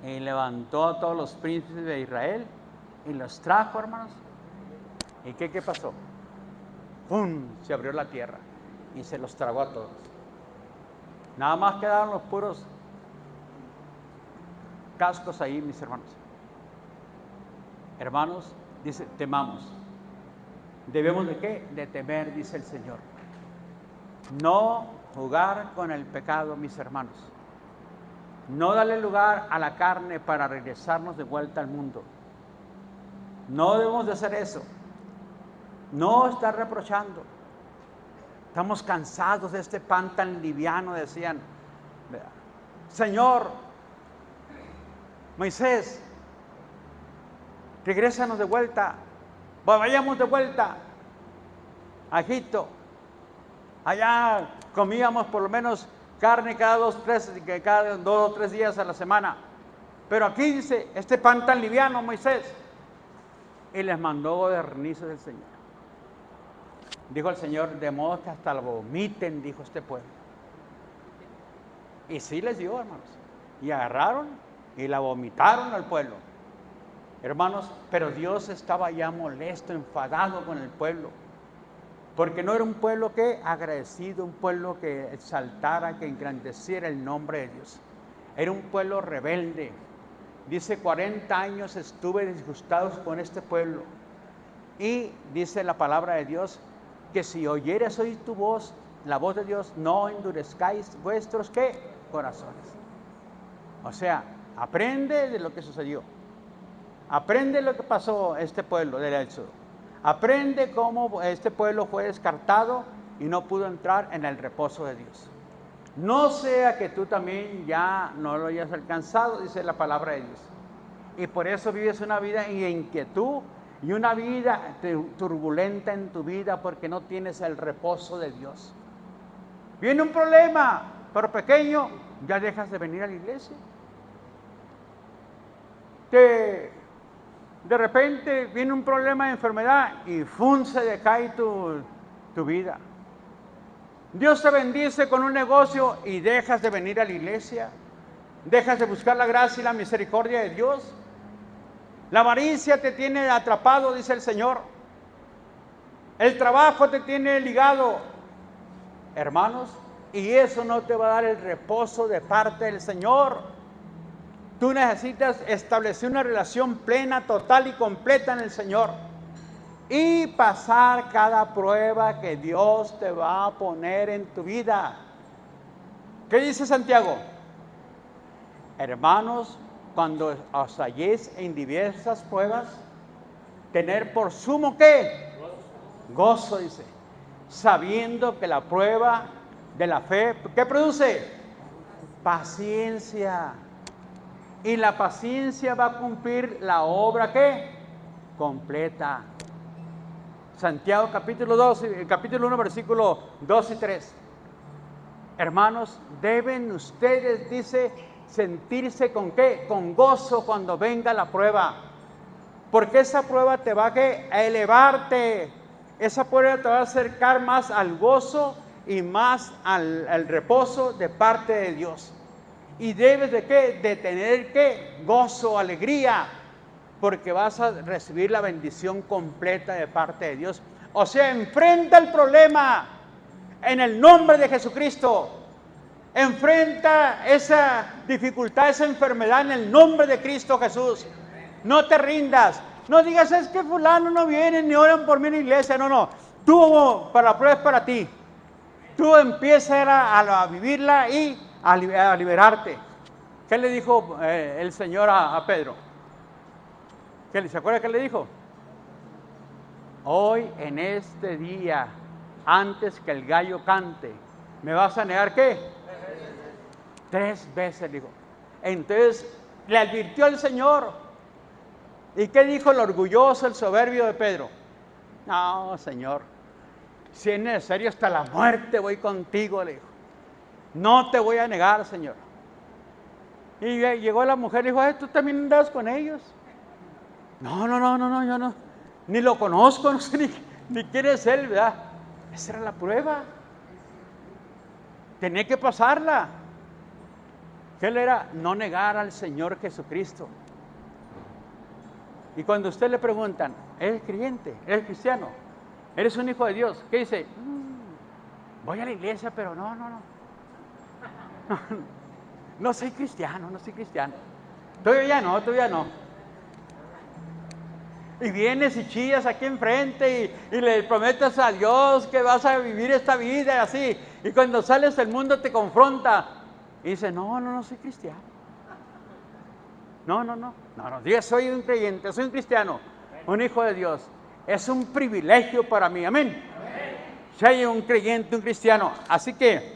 Y levantó a todos los príncipes de Israel y los trajo, hermanos. ¿Y qué pasó? ¡Pum! Se abrió la tierra y se los tragó a todos. Nada más quedaron los puros cascos ahí, mis hermanos. Hermanos, dice, temamos. ¿Debemos de qué? De temer, dice el Señor. No jugar con el pecado, mis hermanos. No darle lugar a la carne para regresarnos de vuelta al mundo. No debemos de hacer eso. No estar reprochando. Estamos cansados de este pan tan liviano, decían. Señor, Moisés, regrésanos de vuelta. Vayamos de vuelta a Egipto. Allá comíamos por lo menos carne cada 2 o 3 días a la semana. Pero aquí dice, este pan tan liviano, Moisés. Y les mandó godernizos del Señor. Dijo el Señor, de modo que hasta lo vomiten, dijo este pueblo. Y sí les dio, hermanos. Y agarraron y la vomitaron al pueblo. Hermanos, pero Dios estaba ya molesto, enfadado con el pueblo. Porque no era un pueblo que agradecido, un pueblo que exaltara, que engrandeciera el nombre de Dios. Era un pueblo rebelde. Dice, 40 años estuve disgustados con este pueblo. Y dice la palabra de Dios, que si oyeres hoy tu voz, la voz de Dios, no endurezcáis vuestros, ¿qué? Corazones. O sea, aprende de lo que sucedió. Aprende lo que pasó este pueblo del Éxodo. Aprende cómo este pueblo fue descartado y no pudo entrar en el reposo de Dios. No sea que tú también ya no lo hayas alcanzado, dice la palabra de Dios. Y por eso vives una vida en inquietud y una vida turbulenta en tu vida porque no tienes el reposo de Dios. Viene un problema, pero pequeño, ya dejas de venir a la iglesia. De repente viene un problema de enfermedad y se decae tu vida. Dios te bendice con un negocio y dejas de venir a la iglesia. Dejas de buscar la gracia y la misericordia de Dios. La avaricia te tiene atrapado, dice el Señor. El trabajo te tiene ligado, hermanos, y eso no te va a dar el reposo de parte del Señor. Tú necesitas establecer una relación plena, total y completa en el Señor. Y pasar cada prueba que Dios te va a poner en tu vida. ¿Qué dice Santiago? Hermanos, cuando os halléis en diversas pruebas, tener por sumo, ¿qué? Gozo, dice. Sabiendo que la prueba de la fe, ¿qué produce? Paciencia. Y la paciencia va a cumplir la obra, ¿qué? Completa. Santiago capítulo 1, versículo 2 y 3. Hermanos, deben ustedes, dice, sentirse con ¿qué? Con gozo cuando venga la prueba. Porque esa prueba te va a elevarte. Esa prueba te va a acercar más al gozo y más al reposo de parte de Dios. Y debes de ¿qué? De tener ¿qué? Gozo, alegría, porque vas a recibir la bendición completa de parte de Dios. O sea, enfrenta el problema en el nombre de Jesucristo. Enfrenta esa dificultad, esa enfermedad en el nombre de Cristo Jesús. No te rindas. No digas, es que fulano no viene ni oran por mí en la iglesia. No. Tú, para la prueba es para ti. Tú empiezas a vivirla y a liberarte. ¿Qué le dijo el Señor a Pedro? ¿Se acuerda qué le dijo? Hoy, en este día, antes que el gallo cante, ¿me vas a negar qué? 3 veces, dijo. Entonces, le advirtió el Señor. ¿Y qué dijo el orgulloso, el soberbio de Pedro? No, Señor, si es necesario hasta la muerte voy contigo, le dijo. No te voy a negar, Señor. Y llegó la mujer y dijo, ¿tú también andas con ellos? No, yo no. Ni lo conozco, no sé ni quién es él, ¿verdad? Esa era la prueba. Tenía que pasarla. ¿Qué le era? No negar al Señor Jesucristo. Y cuando a usted le preguntan, ¿eres creyente? ¿Eres cristiano? ¿Eres un hijo de Dios? ¿Qué dice? Voy a la iglesia, pero no. No soy cristiano. Todavía no. Y vienes y chillas aquí enfrente y le prometes a Dios que vas a vivir esta vida así. Y cuando sales del mundo te confronta. Y dice, no soy cristiano. No, diga, soy un creyente, soy un cristiano, un hijo de Dios. Es un privilegio para mí, amén. Soy un creyente, un cristiano. Así que,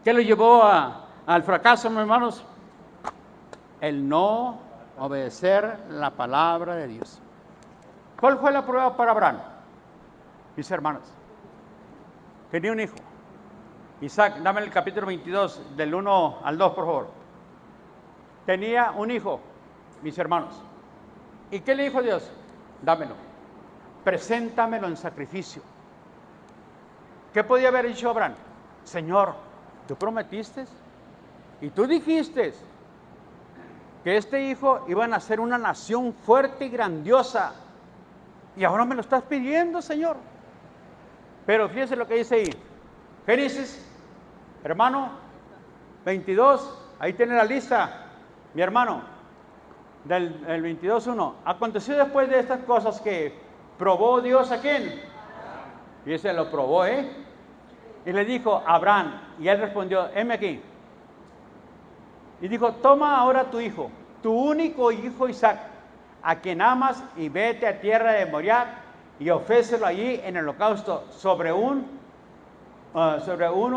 ¿qué lo llevó al fracaso, mis hermanos? El no obedecer la palabra de Dios. ¿Cuál fue la prueba para Abraham? Mis hermanos, tenía un hijo. Isaac, dame el capítulo 22, del 1 al 2, por favor. Tenía un hijo, mis hermanos. ¿Y qué le dijo Dios? Dámelo. Preséntamelo en sacrificio. ¿Qué podía haber dicho Abraham? Señor, tú prometiste y tú dijiste que este hijo iba a nacer una nación fuerte y grandiosa. Y ahora me lo estás pidiendo, Señor. Pero fíjese lo que dice ahí. Génesis, hermano, 22. Ahí tiene la lista, mi hermano, del 22:1. Aconteció después de estas cosas que probó Dios a quién. Fíjese, lo probó, Y le dijo a Abraham, y él respondió, heme aquí. Y dijo, toma ahora tu hijo, tu único hijo Isaac, a quien amas, y vete a tierra de Moriah, y ofrécelo allí en el holocausto sobre uno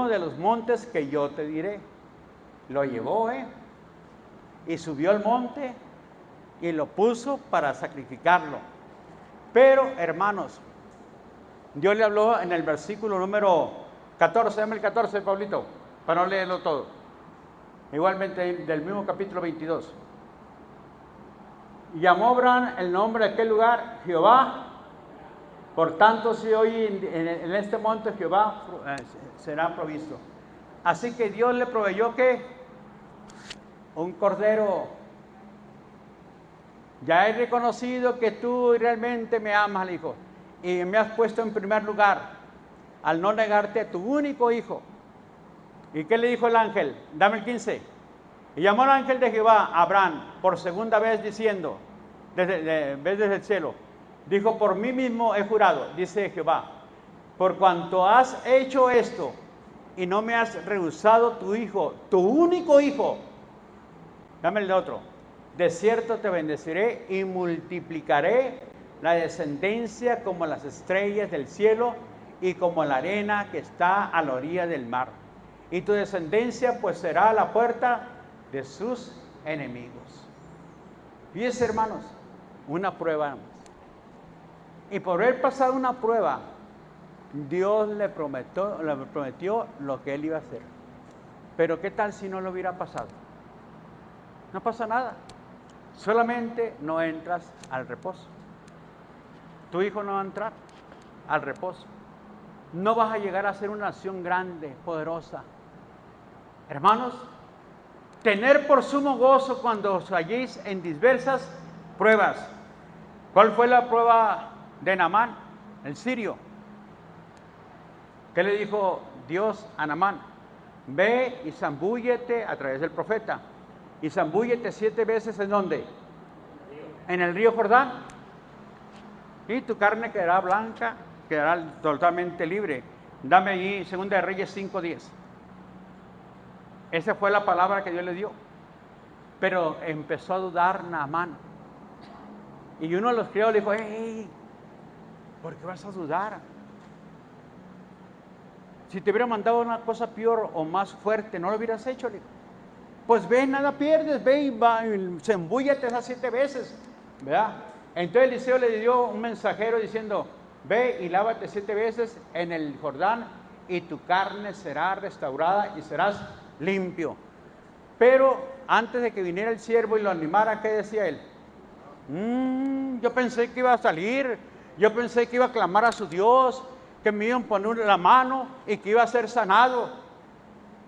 de los montes que yo te diré. Lo llevó, y subió al monte, y lo puso para sacrificarlo. Pero, hermanos, Dios le habló en el versículo número 14, dame el 14, Pablito, para no leerlo todo. Igualmente del mismo capítulo 22. Y llamó Abraham el nombre de aquel lugar Jehová. Por tanto, si hoy en este monte Jehová será provisto. Así que Dios le proveyó que un cordero. Ya he reconocido que tú realmente me amas, le dijo, y me has puesto en primer lugar al no negarte a tu único hijo. ¿Y qué le dijo el ángel? Dame el 15. Y llamó al ángel de Jehová a Abraham por segunda vez diciendo, desde el cielo, dijo, por mí mismo he jurado, dice Jehová, por cuanto has hecho esto y no me has rehusado tu hijo, tu único hijo, dame el otro, de cierto te bendeciré y multiplicaré la descendencia como las estrellas del cielo y como la arena que está a la orilla del mar. Y tu descendencia pues será a la puerta de sus enemigos. Fíjense, hermanos, una prueba. Y por haber pasado una prueba, Dios le prometió lo que él iba a hacer. Pero ¿qué tal si no lo hubiera pasado? No pasa nada. Solamente no entras al reposo. Tu hijo no va a entrar al reposo. No vas a llegar a ser una nación grande, poderosa. Hermanos, tener por sumo gozo cuando os halléis en diversas pruebas. ¿Cuál fue la prueba de Naamán, el sirio? ¿Qué le dijo Dios a Naamán? Ve y zambúllete a través del profeta. Y zambúllete 7 veces ¿en dónde? En el río Jordán. Y tu carne quedará blanca, quedará totalmente libre. Dame allí 2 de Reyes 5:10. Esa fue la palabra que Dios le dio. Pero empezó a dudar Naamán. Y uno de los criados le dijo, hey, ¿por qué vas a dudar? Si te hubiera mandado una cosa peor o más fuerte, ¿no lo hubieras hecho? Le dijo, pues ve, nada pierdes, ve y va, se embúllate esas 7 veces, ¿verdad? Entonces Eliseo le dio un mensajero diciendo, ve y lávate 7 veces en el Jordán y tu carne será restaurada y serás limpio. Pero antes de que viniera el siervo y lo animara, ¿qué decía él? Yo pensé que iba a salir, yo pensé que iba a clamar a su Dios, que me iban a poner la mano y que iba a ser sanado.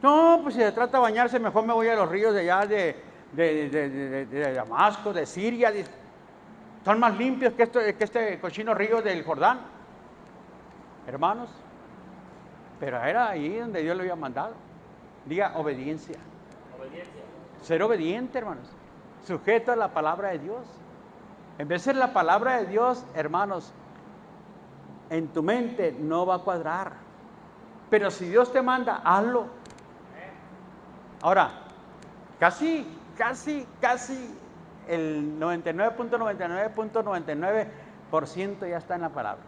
No, pues si se trata de bañarse, mejor me voy a los ríos de allá de Damasco, de Siria. Son más limpios que este cochino río del Jordán. Hermanos, pero era ahí donde Dios lo había mandado. Diga obediencia. Obediencia. Ser obediente, hermanos. Sujeto a la palabra de Dios. En vez de ser la palabra de Dios, hermanos, en tu mente no va a cuadrar. Pero si Dios te manda, hazlo. Ahora, casi el 99.99% ya está en la palabra.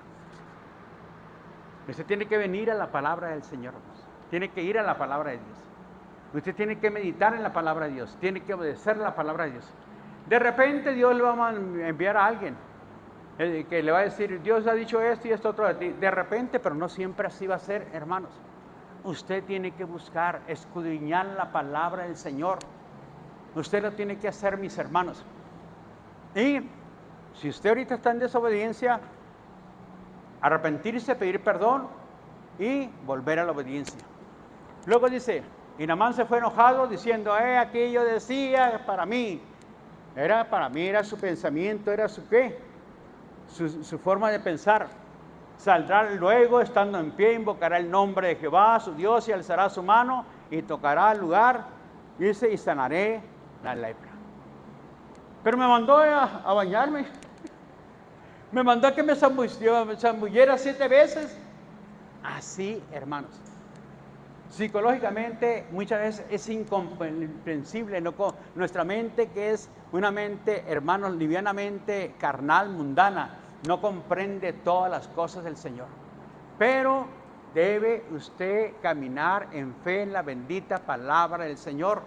Usted tiene que venir a la palabra del Señor. Tiene que ir a la palabra de Dios. Usted tiene que meditar en la palabra de Dios. Tiene que obedecer la palabra de Dios. De repente Dios le va a enviar a alguien que le va a decir, Dios ha dicho esto y esto otro de ti. De repente, pero no siempre así va a ser, hermanos. Usted tiene que buscar, escudriñar la palabra del Señor. Usted lo tiene que hacer, mis hermanos. Y si usted ahorita está en desobediencia, arrepentirse, pedir perdón y volver a la obediencia. Luego dice, y Naamán se fue enojado diciendo, aquí yo decía para mí, Era para mí, era su pensamiento, era su qué, su forma de pensar. Saldrá luego, estando en pie, invocará el nombre de Jehová, su Dios, y alzará su mano y tocará el lugar, dice, y sanaré la lepra. Pero me mandó a bañarme, me mandó a que me zambulliera 7 veces. Así, hermanos. Psicológicamente muchas veces es incomprensible, ¿no? Nuestra mente, que es una mente, hermanos, livianamente carnal, mundana, no comprende todas las cosas del Señor. Pero debe usted caminar en fe en la bendita palabra del Señor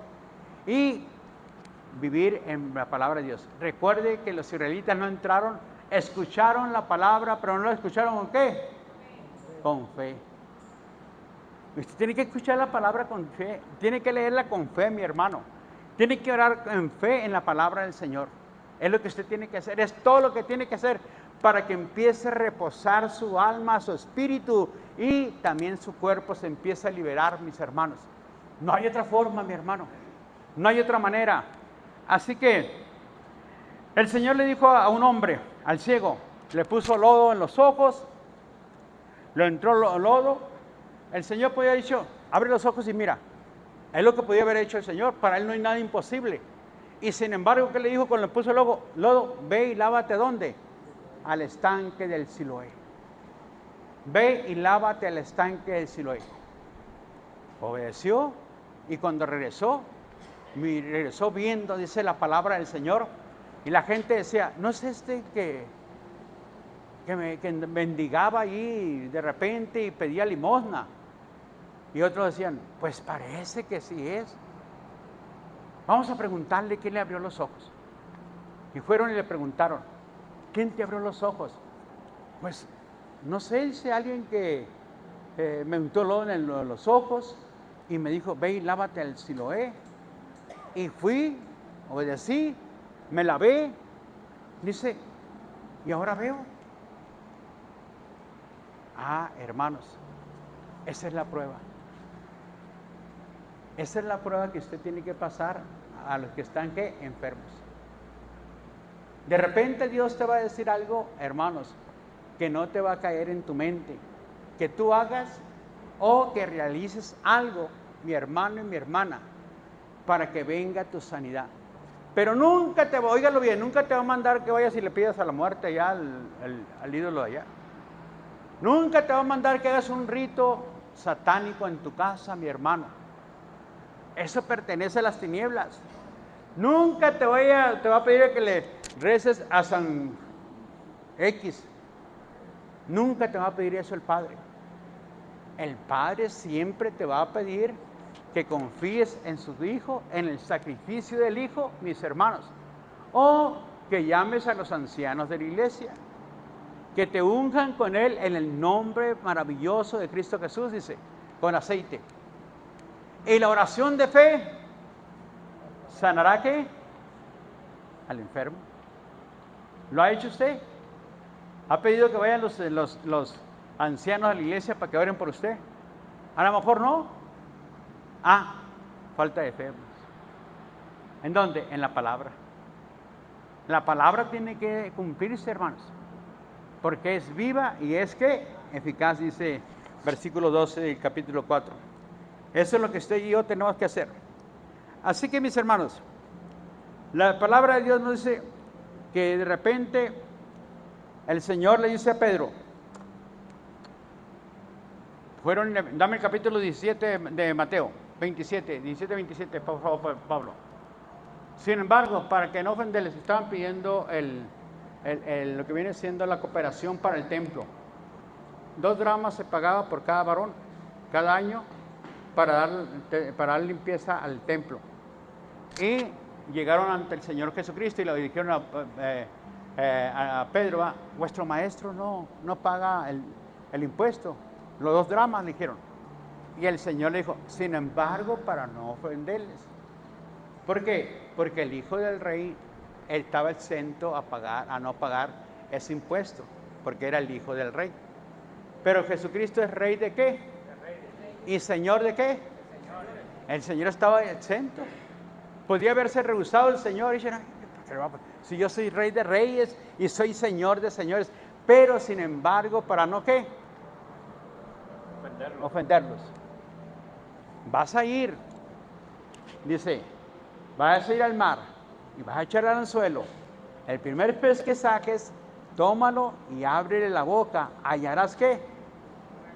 y vivir en la palabra de Dios. Recuerde que los israelitas no entraron, escucharon la palabra, pero no la escucharon ¿con qué? Con fe. Usted tiene que escuchar la palabra con fe, tiene que leerla con fe, mi hermano. Tiene que orar en fe en la palabra del Señor. Es lo que usted tiene que hacer, es todo lo que tiene que hacer para que empiece a reposar su alma, su espíritu y también su cuerpo se empiece a liberar, mis hermanos. No hay otra forma, mi hermano, no hay otra manera. Así que el Señor le dijo a un hombre, al ciego, le puso lodo en los ojos, lo entró lodo. El Señor podía haber dicho, abre los ojos y mira. Es lo que podía haber hecho el Señor. Para Él no hay nada imposible. Y sin embargo, ¿qué le dijo cuando le puso el lodo? Ve y lávate ¿dónde? Al estanque del Siloé. Ve y lávate al estanque del Siloé. Obedeció y cuando regresó viendo, dice la palabra del Señor. Y la gente decía, ¿no es este que mendigaba allí de repente y pedía limosna? Y otros decían, pues parece que sí es. Vamos a preguntarle quién le abrió los ojos. Y fueron y le preguntaron, ¿quién te abrió los ojos? Pues no sé, dice alguien que me untó lodo en los ojos y me dijo, ve y lávate al Siloé. Y fui, obedecí, me lavé. Dice, y ahora veo. Ah, hermanos, esa es la prueba. Esa es la prueba que usted tiene que pasar a los que están, ¿qué? Enfermos. De repente Dios te va a decir algo, hermanos, que no te va a caer en tu mente. Que tú hagas o que realices algo, mi hermano y mi hermana, para que venga tu sanidad. Pero nunca te va, óigalo bien, nunca te va a mandar que vayas y le pidas a la muerte allá al ídolo de allá. Nunca te va a mandar que hagas un rito satánico en tu casa, mi hermano. Eso pertenece a las tinieblas. Nunca te va a pedir que le reces a San X. Nunca te va a pedir eso el Padre. El Padre siempre te va a pedir que confíes en su Hijo, en el sacrificio del Hijo, mis hermanos. O que llames a los ancianos de la iglesia, que te unjan con Él en el nombre maravilloso de Cristo Jesús, dice, con aceite. Y la oración de fe sanará ¿qué? Al enfermo. ¿Lo ha hecho usted? ¿Ha pedido que vayan los ancianos de la iglesia para que oren por usted? A lo mejor no. Falta de fe. ¿En dónde? En la palabra. La palabra tiene que cumplirse, hermanos, porque es viva y es que eficaz, dice versículo 12 del capítulo 4. Eso es lo que usted y yo tenemos que hacer. Así que, mis hermanos, la palabra de Dios nos dice que de repente el Señor le dice a Pedro, dame el capítulo 17 de Mateo, 17, por favor, Pablo. Sin embargo, para que no ofenderles, estaban pidiendo lo que viene siendo la cooperación para el templo. 2 dramas se pagaba por cada varón, cada año, para dar limpieza al templo. Y llegaron ante el Señor Jesucristo y le dijeron a Pedro, vuestro maestro no paga el impuesto. Los 2 dramas le dijeron. Y el Señor le dijo, sin embargo, para no ofenderles. ¿Por qué? Porque el hijo del rey estaba exento a no pagar ese impuesto, porque era el hijo del rey. Pero Jesucristo es rey ¿de qué? ¿Y señor de qué? El Señor estaba exento. Podría haberse rehusado el Señor y decir, Si yo soy rey de reyes y soy señor de señores, pero sin embargo, ¿para no qué? Ofenderlos. Vas a ir, dice, vas a ir al mar y vas a echar al anzuelo. El primer pez que saques, tómalo y ábrele la boca. Hallarás ¿qué?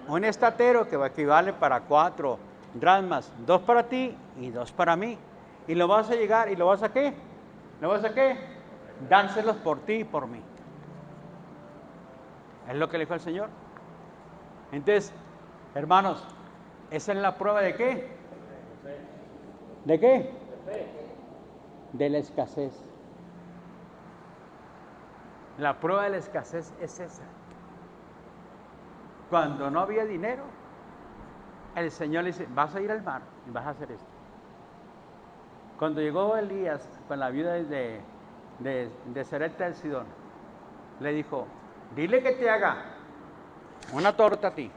Un estatero que equivale para 4 dracmas, 2 para ti y 2 para mí. Y lo vas a llegar y lo vas a ¿qué? ¿Lo vas a qué? Dárselos por ti y por mí. Es lo que le dijo el Señor. Entonces, hermanos, esa es la prueba de qué. ¿De qué? De la escasez. La prueba de la escasez es esa. Cuando no había dinero, el Señor le dice, vas a ir al mar y vas a hacer esto. Cuando llegó Elías con la viuda de Sarepta del Sidón, le dijo, dile que te haga una torta a ti.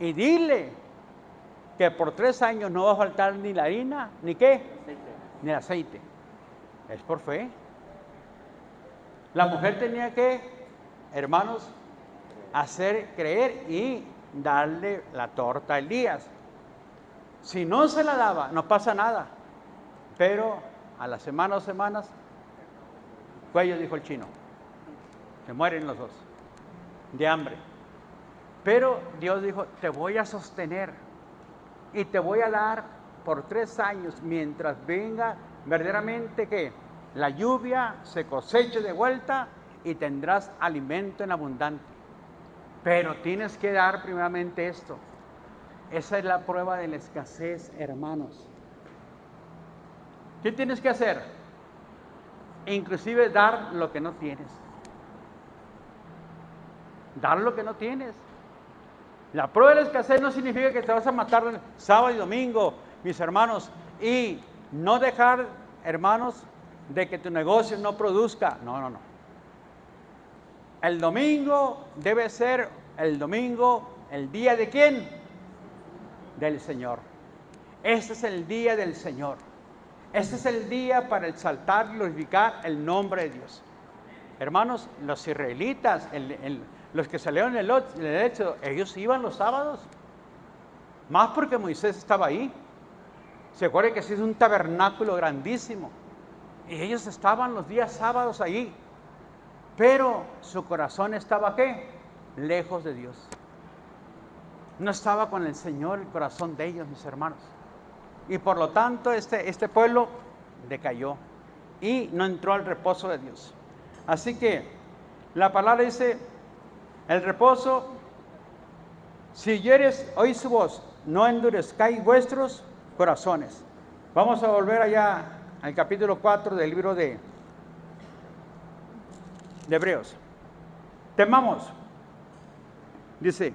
Y dile que por 3 años no va a faltar ni la harina, ni qué, ni el aceite. Es por fe. La mujer tenía que, hermanos, hacer creer y darle la torta a Elías. Si no se la daba, no pasa nada. Pero a las semanas, cuello, dijo el chino, se mueren los dos de hambre. Pero Dios dijo, te voy a sostener y te voy a dar por 3 años mientras venga verdaderamente que la lluvia se coseche de vuelta y tendrás alimento en abundante. Pero tienes que dar primeramente esto. Esa es la prueba de la escasez, hermanos. ¿Qué tienes que hacer? Inclusive dar lo que no tienes. Dar lo que no tienes. La prueba de la escasez no significa que te vas a matar sábado y domingo, mis hermanos, y no dejar, hermanos, de que tu negocio no produzca. No. El domingo debe ser el domingo, el día de ¿quién? Del Señor. Este es el día del Señor. Este es el día para exaltar y glorificar el nombre de Dios. Hermanos, los israelitas, los que salieron del Éxodo, ellos iban los sábados. Más porque Moisés estaba ahí. Se acuerdan que sí es un tabernáculo grandísimo. Y ellos estaban los días sábados ahí. Pero su corazón estaba ¿qué? Lejos de Dios. No estaba con el Señor el corazón de ellos, mis hermanos. Y por lo tanto este pueblo decayó y no entró al reposo de Dios. Así que la palabra dice, el reposo, si oís su voz, no endurezcáis vuestros corazones. Vamos a volver allá al capítulo 4 del libro de Hebreos. Temamos. Dice,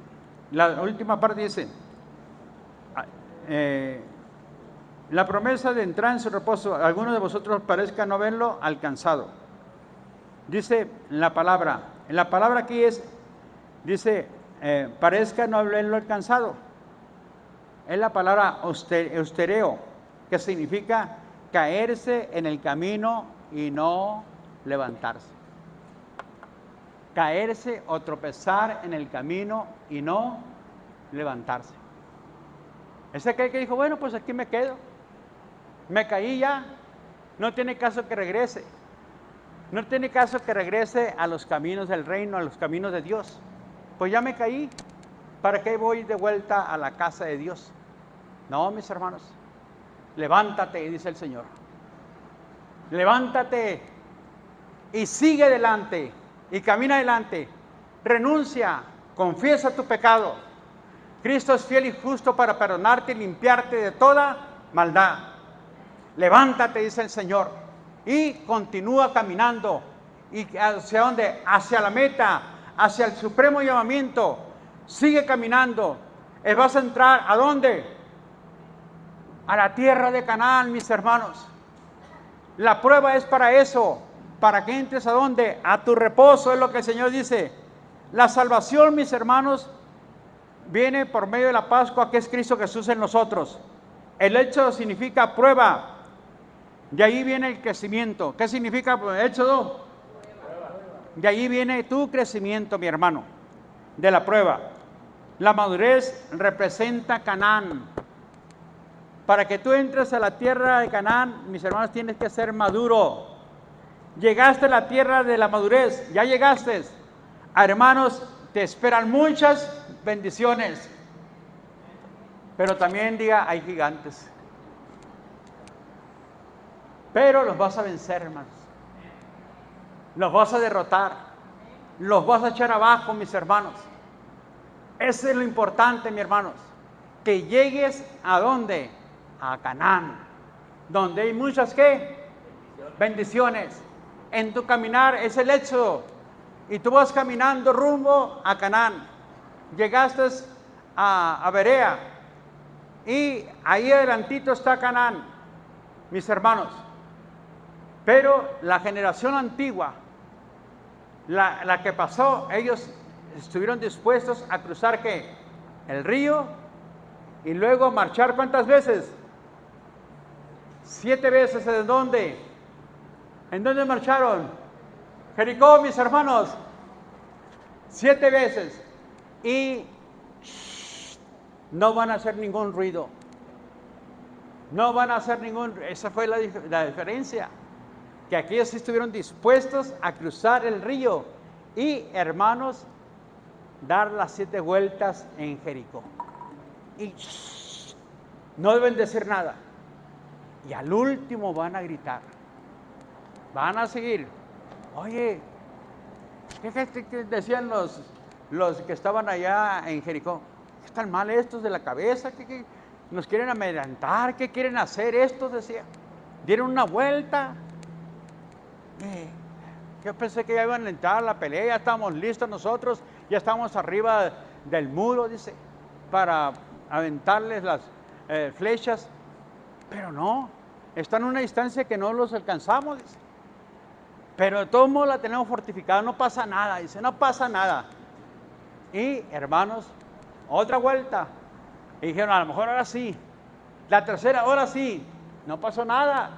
la última parte dice, la promesa de entrar en su reposo, algunos de vosotros parezca no haberlo alcanzado. Dice la palabra aquí es, dice, parezca no haberlo alcanzado. Es la palabra eustereo, que significa caerse en el camino y no levantarse. Caerse o tropezar en el camino y no levantarse. Es aquel que dijo, bueno, pues aquí me quedo. Me caí ya, no tiene caso que regrese. No tiene caso que regrese a los caminos del reino, a los caminos de Dios. Pues ya me caí, ¿para qué voy de vuelta a la casa de Dios? No, mis hermanos, levántate, dice el Señor. Levántate y sigue adelante y camina adelante. Renuncia, confiesa tu pecado. Cristo es fiel y justo para perdonarte y limpiarte de toda maldad. Levántate, dice el Señor, y continúa caminando. ¿Y hacia dónde? Hacia la meta, hacia el supremo llamamiento. Sigue caminando. Vas a entrar, ¿a dónde? A la tierra de Canaán, mis hermanos. La prueba es para eso, para que entres ¿a dónde? A tu reposo, es lo que el Señor dice. La salvación, mis hermanos, viene por medio de la Pascua, que es Cristo Jesús en nosotros. El hecho significa prueba. De ahí viene el crecimiento. ¿Qué significa Éxodo? De ahí viene tu crecimiento, mi hermano, de la prueba. La madurez representa Canaán. Para que tú entres a la tierra de Canaán, mis hermanos, tienes que ser maduro. Llegaste a la tierra de la madurez, ya llegaste. Hermanos, te esperan muchas bendiciones. Pero también diga, hay gigantes. Pero los vas a vencer, hermanos. Los vas a derrotar. Los vas a echar abajo, mis hermanos. Eso es lo importante, mis hermanos. Que llegues a ¿dónde? A Canaán. Donde hay muchas, ¿qué? Bendiciones. En tu caminar es el Éxodo. Y tú vas caminando rumbo a Canaán. Llegaste a Berea. Y ahí adelantito está Canaán, mis hermanos. Pero la generación antigua, la que pasó, ellos estuvieron dispuestos a cruzar ¿qué? El río y luego marchar ¿cuántas veces? 7 veces. ¿En dónde? ¿En dónde marcharon? Jericó, mis hermanos. 7 veces. Y no van a hacer ningún ruido. No van a hacer ningún... Esa fue la diferencia. Que aquellos estuvieron dispuestos a cruzar el río y, hermanos, dar las 7 vueltas en Jericó. Y no deben decir nada. Y al último van a gritar. Van a seguir. Oye, ¿qué decían los que estaban allá en Jericó? ¿Están mal estos de la cabeza? ¿Qué nos quieren amedrentar? ¿Qué quieren hacer estos? Decía. Dieron una vuelta. Yo pensé que ya iban a entrar a la pelea, ya estábamos listos nosotros, ya estábamos arriba del muro, dice, para aventarles las flechas, pero no, están en una distancia que no los alcanzamos, dice. Pero de todos modos la tenemos fortificada, no pasa nada, dice, no pasa nada. Y hermanos, otra vuelta, y dijeron, a lo mejor ahora sí, la tercera, ahora sí, no pasó nada.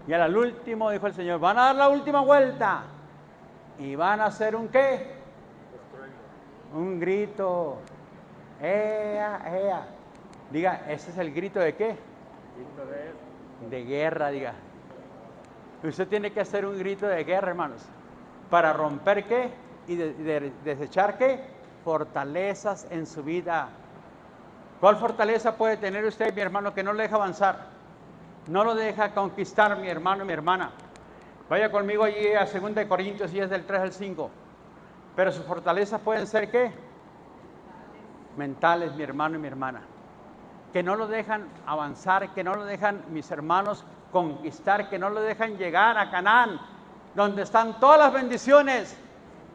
Y al último dijo el Señor, van a dar la última vuelta. Y van a hacer ¿un qué? Un grito. ¡Ea, ea! Diga, ¿ese es el grito de qué? De guerra, diga. Usted tiene que hacer un grito de guerra, hermanos. ¿Para romper qué? Y desechar qué? Fortalezas en su vida. ¿Cuál fortaleza puede tener usted, mi hermano, que no le deja avanzar? No lo deja conquistar, mi hermano y mi hermana. Vaya conmigo allí a 2 Corintios 10 del 3 al 5. Pero sus fortalezas pueden ser ¿qué? Mentales, mi hermano y mi hermana. Que no lo dejan avanzar, que no lo dejan, mis hermanos, conquistar, que no lo dejan llegar a Canaán, donde están todas las bendiciones.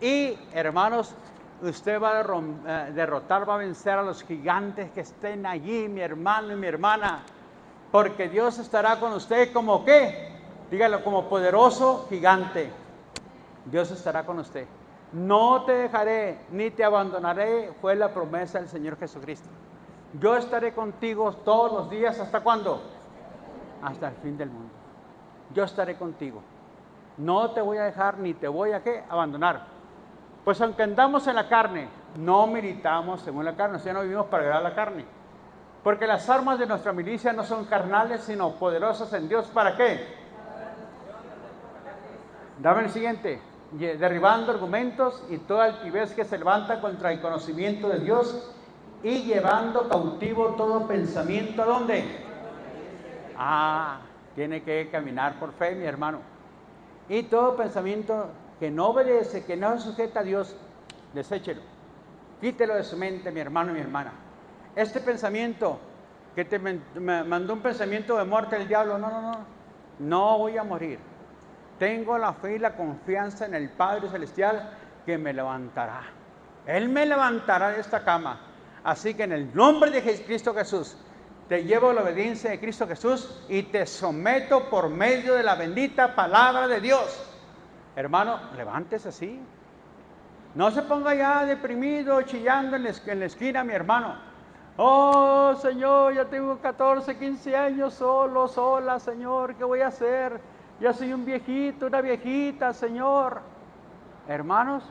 Y, hermanos, usted va a derrotar, va a vencer a los gigantes que estén allí, mi hermano y mi hermana. Porque Dios estará con usted como ¿qué? Dígalo, como poderoso gigante. Dios estará con usted. No te dejaré ni te abandonaré, fue la promesa del Señor Jesucristo. Yo estaré contigo todos los días, ¿hasta cuándo? Hasta el fin del mundo. Yo estaré contigo. No te voy a dejar ni te voy a ¿qué? Abandonar. Pues aunque andamos en la carne, no militamos según la carne, o sea, no vivimos para agradar a la carne. Porque las armas de nuestra milicia no son carnales, sino poderosas en Dios. ¿Para qué? Dame el siguiente. Derribando argumentos y toda altivez que se levanta contra el conocimiento de Dios y llevando cautivo todo pensamiento. ¿A dónde? Tiene que caminar por fe, mi hermano. Y todo pensamiento que no obedece, que no se sujeta a Dios, deséchelo. Quítelo de su mente, mi hermano y mi hermana. Este pensamiento que te mandó un pensamiento de muerte el diablo, no voy a morir. Tengo la fe y la confianza en el Padre Celestial que me levantará. Él me levantará de esta cama. Así que en el nombre de Jesucristo Jesús, te llevo la obediencia de Cristo Jesús y te someto por medio de la bendita palabra de Dios. Hermano, levántese así. No se ponga ya deprimido, chillando en la esquina, mi hermano. Oh, Señor, ya tengo 14, 15 años solo, sola, Señor, ¿qué voy a hacer? Ya soy un viejito, una viejita, Señor. Hermanos,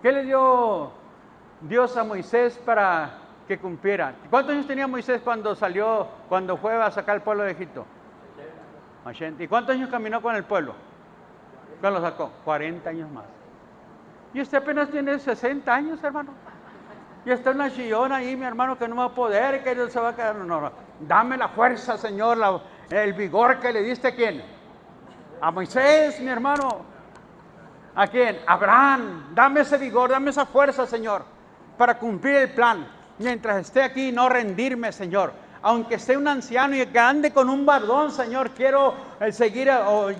¿qué le dio Dios a Moisés para que cumpliera? ¿Cuántos años tenía Moisés cuando salió, cuando fue a sacar al pueblo de Egipto? 80. ¿Y cuántos años caminó con el pueblo? ¿Cuándo lo sacó? 40 años más. Y usted apenas tiene 60 años, hermano. Y está una chillona ahí, mi hermano, que no va a poder, que no se va a quedar. No. Dame la fuerza, Señor, el vigor que le diste a quién. A Moisés, mi hermano. ¿A quién? A Abraham. Dame ese vigor, dame esa fuerza, Señor, para cumplir el plan. Mientras esté aquí, no rendirme, Señor. Aunque esté un anciano y que ande con un bardón, Señor, quiero seguir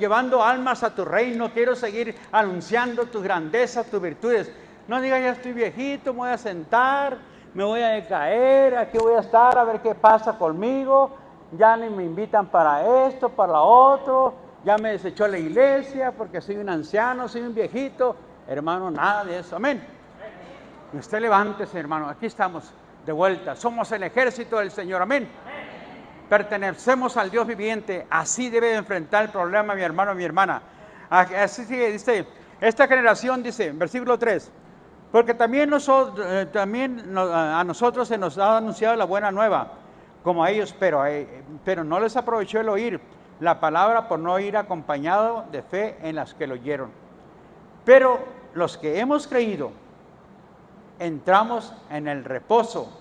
llevando almas a tu reino. Quiero seguir anunciando tus grandezas, tus virtudes. No diga, ya estoy viejito, me voy a sentar, me voy a decaer, aquí voy a estar a ver qué pasa conmigo. Ya ni me invitan para esto, para lo otro. Ya me desechó la iglesia porque soy un anciano, soy un viejito. Hermano, nada de eso. Amén. Y usted levántese, hermano. Aquí estamos de vuelta. Somos el ejército del Señor. Amén. Pertenecemos al Dios viviente. Así debe enfrentar el problema, mi hermano, mi hermana. Así sigue, dice, esta generación, dice, versículo 3. Porque también a nosotros se nos ha anunciado la buena nueva, como a ellos, pero no les aprovechó el oír la palabra por no ir acompañado de fe en las que lo oyeron. Pero los que hemos creído, entramos en el reposo,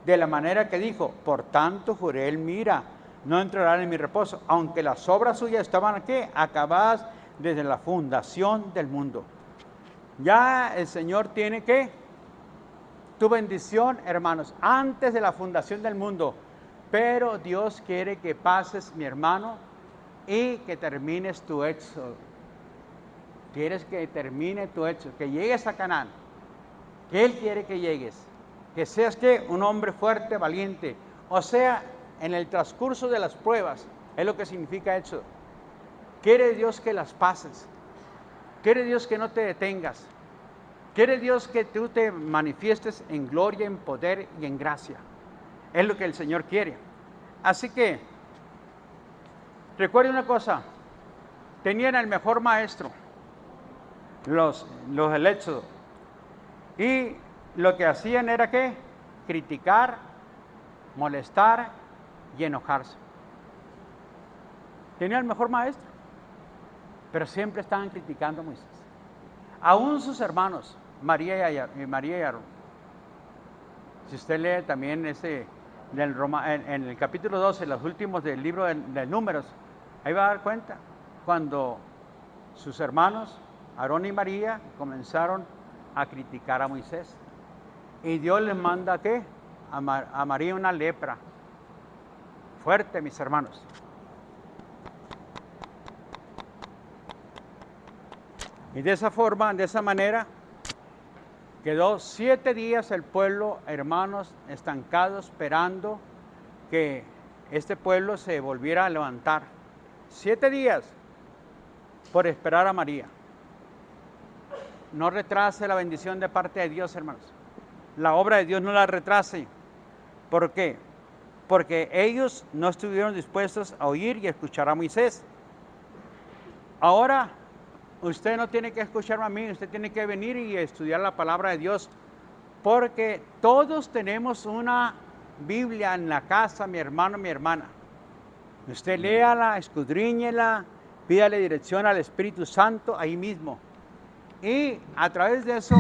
de la manera que dijo, por tanto juré él, mira, no entrarán en mi reposo, aunque las obras suyas estaban aquí, acabadas desde la fundación del mundo. Ya el Señor tiene que tu bendición, hermanos, antes de la fundación del mundo. Pero Dios quiere que pases, mi hermano, y que termines tu éxodo. Quieres que termine tu éxodo, que llegues a Canaán, que Él quiere que llegues, que seas que un hombre fuerte, valiente. O sea, en el transcurso de las pruebas, es lo que significa éxodo. Quiere Dios que las pases. Quiere Dios que no te detengas. Quiere Dios que tú te manifiestes en gloria, en poder y en gracia. Es lo que el Señor quiere. Así que, recuerde una cosa, tenían el mejor maestro, los del Éxodo. Y lo que hacían era ¿qué? Criticar, molestar y enojarse. Tenían el mejor maestro, pero siempre estaban criticando a Moisés. Aún sus hermanos, María y Aarón. Si usted lee también en el capítulo 12, los últimos del libro de Números, ahí va a dar cuenta, cuando sus hermanos, Aarón y María, comenzaron a criticar a Moisés. Y Dios les manda ¿qué? A María una lepra. Fuerte, mis hermanos. Y de esa forma, de esa manera, quedó 7 días el pueblo, hermanos, estancado, esperando que este pueblo se volviera a levantar. 7 días por esperar a María. No retrase la bendición de parte de Dios, hermanos. La obra de Dios no la retrase. ¿Por qué? Porque ellos no estuvieron dispuestos a oír y escuchar a Moisés. Ahora, usted no tiene que escucharme a mí, usted tiene que venir y estudiar la palabra de Dios. Porque todos tenemos una Biblia en la casa, mi hermano, mi hermana. Usted léala, escudriñela, pídale dirección al Espíritu Santo ahí mismo. Y a través de eso,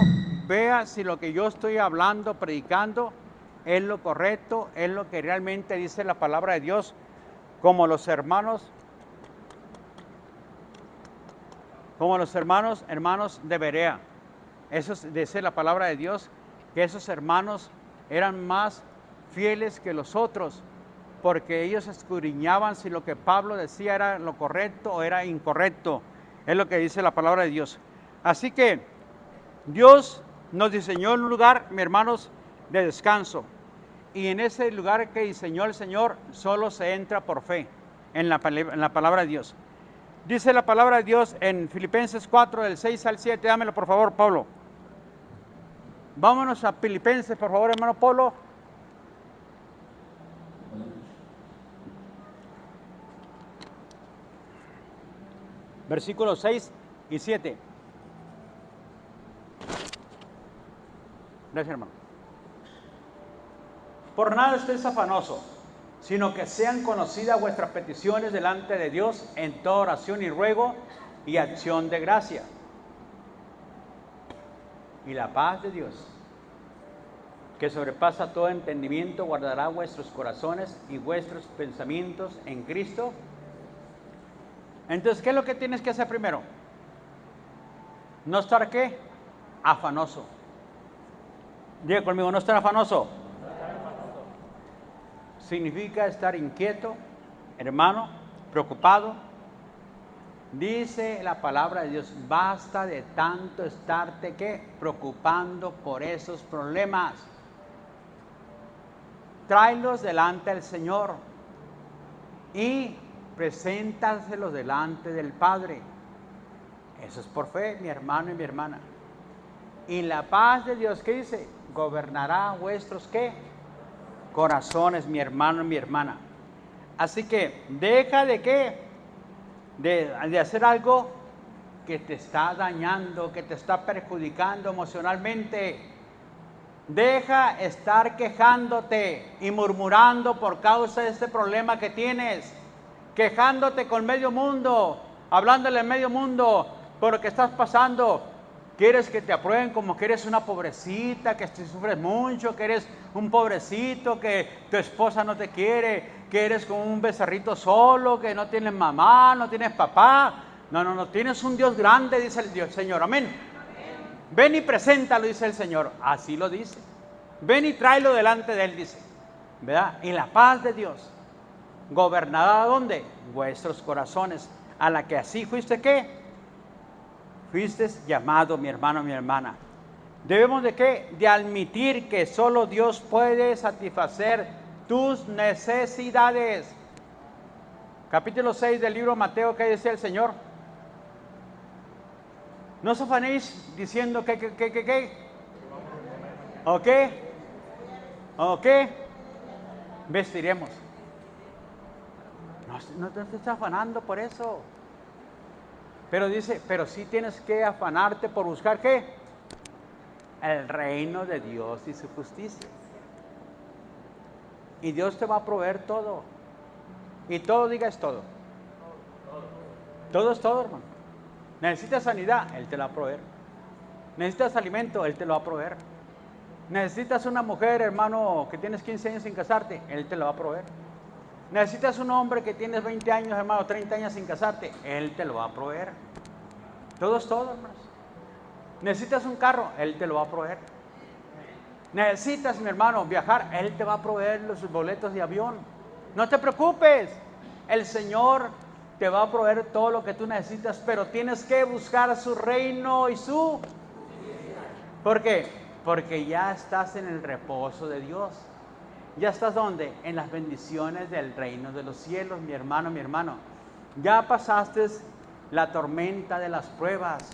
vea si lo que yo estoy hablando, predicando, es lo correcto, es lo que realmente dice la palabra de Dios, como los hermanos de Berea. Eso dice la palabra de Dios, que esos hermanos eran más fieles que los otros, porque ellos escudriñaban si lo que Pablo decía era lo correcto o era incorrecto. Es lo que dice la palabra de Dios. Así que Dios nos diseñó un lugar, mis hermanos, de descanso. Y en ese lugar que diseñó el Señor, solo se entra por fe, en la palabra de Dios. Dice la palabra de Dios en Filipenses 4, del 6 al 7. Dámelo, por favor, Pablo. Vámonos a Filipenses, por favor, hermano Polo. Versículos 6 y 7. Gracias, hermano. Por nada estéis afanoso, sino que sean conocidas vuestras peticiones delante de Dios en toda oración y ruego y acción de gracia. Y la paz de Dios, que sobrepasa todo entendimiento, guardará vuestros corazones y vuestros pensamientos en Cristo. Entonces, ¿qué es lo que tienes que hacer primero? No estar, ¿qué? Afanoso. Diga conmigo, no estar afanoso. Significa estar inquieto, hermano, preocupado. Dice la palabra de Dios, basta de tanto estarte, ¿qué? Preocupando por esos problemas. Tráelos delante del Señor y preséntaselos delante del Padre. Eso es por fe, mi hermano y mi hermana. Y la paz de Dios, ¿qué dice? Gobernará vuestros, ¿qué? Corazones, mi hermano y mi hermana. Así que deja de qué, de hacer algo que te está dañando, que te está perjudicando emocionalmente. Deja estar quejándote y murmurando por causa de este problema que tienes, quejándote con medio mundo, hablándole al medio mundo por lo que estás pasando. Quieres que te aprueben como que eres una pobrecita, que sufres mucho, que eres un pobrecito, que tu esposa no te quiere, que eres como un becerrito solo, que no tienes mamá, no tienes papá. No, tienes un Dios grande, dice el Dios, Señor, amén. Ven y preséntalo, dice el Señor, así lo dice. Ven y tráelo delante de Él, dice, ¿verdad? Y la paz de Dios gobernará, ¿dónde? Vuestros corazones, a la que así fuiste, ¿qué? Fuiste llamado, mi hermano, mi hermana. Debemos de qué? De admitir que solo Dios puede satisfacer tus necesidades. Capítulo 6 del libro de Mateo, ¿qué dice el Señor? No os afanéis diciendo que. ¿O qué? ¿O qué? Vestiremos. No te estés afanando por eso. Pero dice, pero sí tienes que afanarte por buscar ¿qué? El reino de Dios y su justicia. Y Dios te va a proveer todo. Y todo, diga, es todo. Todo es todo, hermano. Necesitas sanidad, Él te la va a proveer. Necesitas alimento, Él te lo va a proveer. Necesitas una mujer, hermano, que tienes 15 años sin casarte, Él te lo va a proveer. Necesitas un hombre que tienes 20 años, hermano, 30 años sin casarte, Él te lo va a proveer. Todo es todo, hermanos. Necesitas un carro, Él te lo va a proveer. Necesitas, mi hermano, viajar, Él te va a proveer los boletos de avión. No te preocupes, el Señor te va a proveer todo lo que tú necesitas, pero tienes que buscar su reino y su... ¿Por qué? Porque ya estás en el reposo de Dios. ¿Ya estás dónde? En las bendiciones del reino de los cielos, mi hermano, mi hermano. Ya pasaste la tormenta de las pruebas.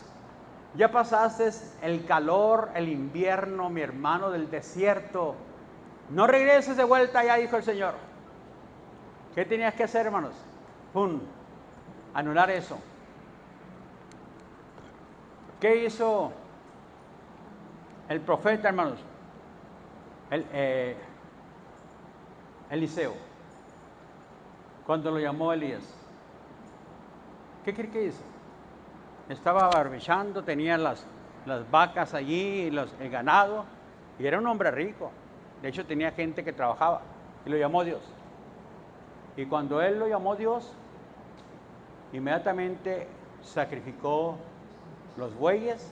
Ya pasaste el calor, el invierno, mi hermano, del desierto. No regreses de vuelta, ya dijo el Señor. ¿Qué tenías que hacer, hermanos? ¡Pum! Anular eso. ¿Qué hizo el profeta, hermanos? Eliseo, cuando lo llamó Elías. ¿Qué cree que hizo? Estaba barbechando, tenía las vacas allí, el ganado, y era un hombre rico. De hecho, tenía gente que trabajaba, y lo llamó Dios. Y cuando él lo llamó Dios, inmediatamente sacrificó los bueyes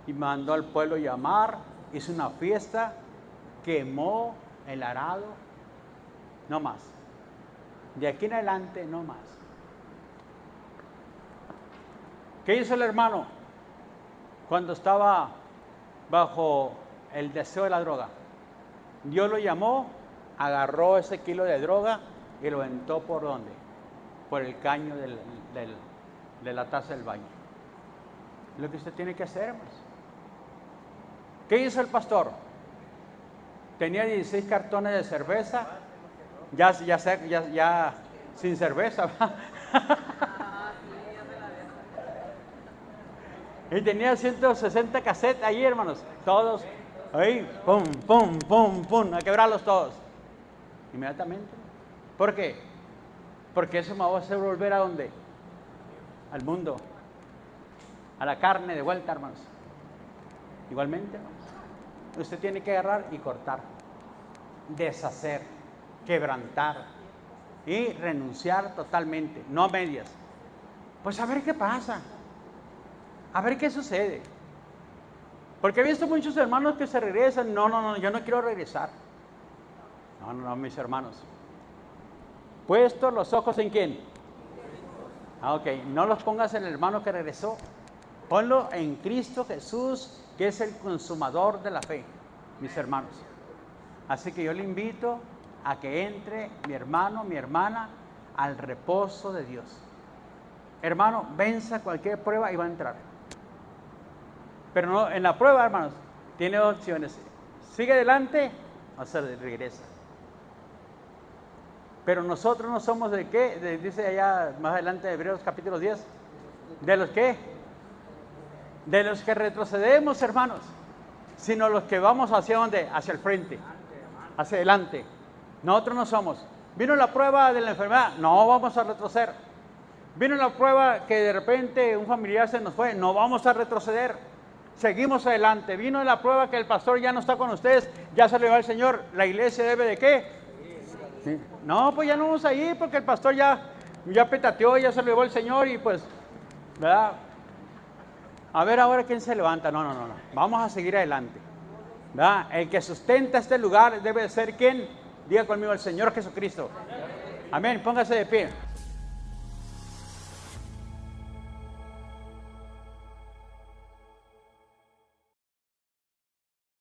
y mandó al pueblo llamar, hizo una fiesta, quemó el arado, no más. De aquí en adelante, no más. ¿Qué hizo el hermano cuando estaba bajo el deseo de la droga? Dios lo llamó, agarró ese kilo de droga y lo aventó ¿por dónde? Por el caño de la taza del baño. Lo que usted tiene que hacer, hermanos. ¿Qué hizo el pastor? Tenía 16 cartones de cerveza, ya sin cerveza, y tenía 160 cassettes ahí, hermanos, todos, ahí, pum, pum, pum, pum, a quebrarlos todos, inmediatamente. ¿Por qué? Porque eso me va a hacer volver ¿a dónde? Al mundo, a la carne de vuelta, hermanos. Igualmente, hermanos, usted tiene que agarrar y cortar, deshacer, quebrantar y renunciar totalmente, no a medias. Pues a ver qué pasa, a ver qué sucede. Porque he visto muchos hermanos que se regresan. No, yo no quiero regresar. No, mis hermanos. Puestos los ojos en quién. Ok, no los pongas en el hermano que regresó. Ponlo en Cristo Jesús, que es el consumador de la fe, mis hermanos. Así que yo le invito a que entre mi hermano, mi hermana, al reposo de Dios. Hermano, venza cualquier prueba y va a entrar. Pero no, en la prueba, hermanos, tiene dos opciones. Sigue adelante o se regresa. Pero nosotros no somos de qué, dice allá más adelante de Hebreos capítulo 10, ¿de los qué? De los que retrocedemos, hermanos, sino los que vamos hacia dónde, hacia el frente, hacia adelante. Nosotros no somos. Vino la prueba de la enfermedad, no vamos a retroceder. Vino la prueba que de repente un familiar se nos fue, no vamos a retroceder. Seguimos adelante. Vino la prueba que el pastor ya no está con ustedes, ya se le va el Señor. ¿La iglesia debe de qué? Sí. No, pues ya no vamos a ir porque el pastor ya petateó, ya se le va el Señor y pues, ¿verdad? A ver ahora quién se levanta. No. Vamos a seguir adelante. ¿Verdad? El que sustenta este lugar debe ser ¿quién? Diga conmigo, el Señor Jesucristo. Amén. Póngase de pie.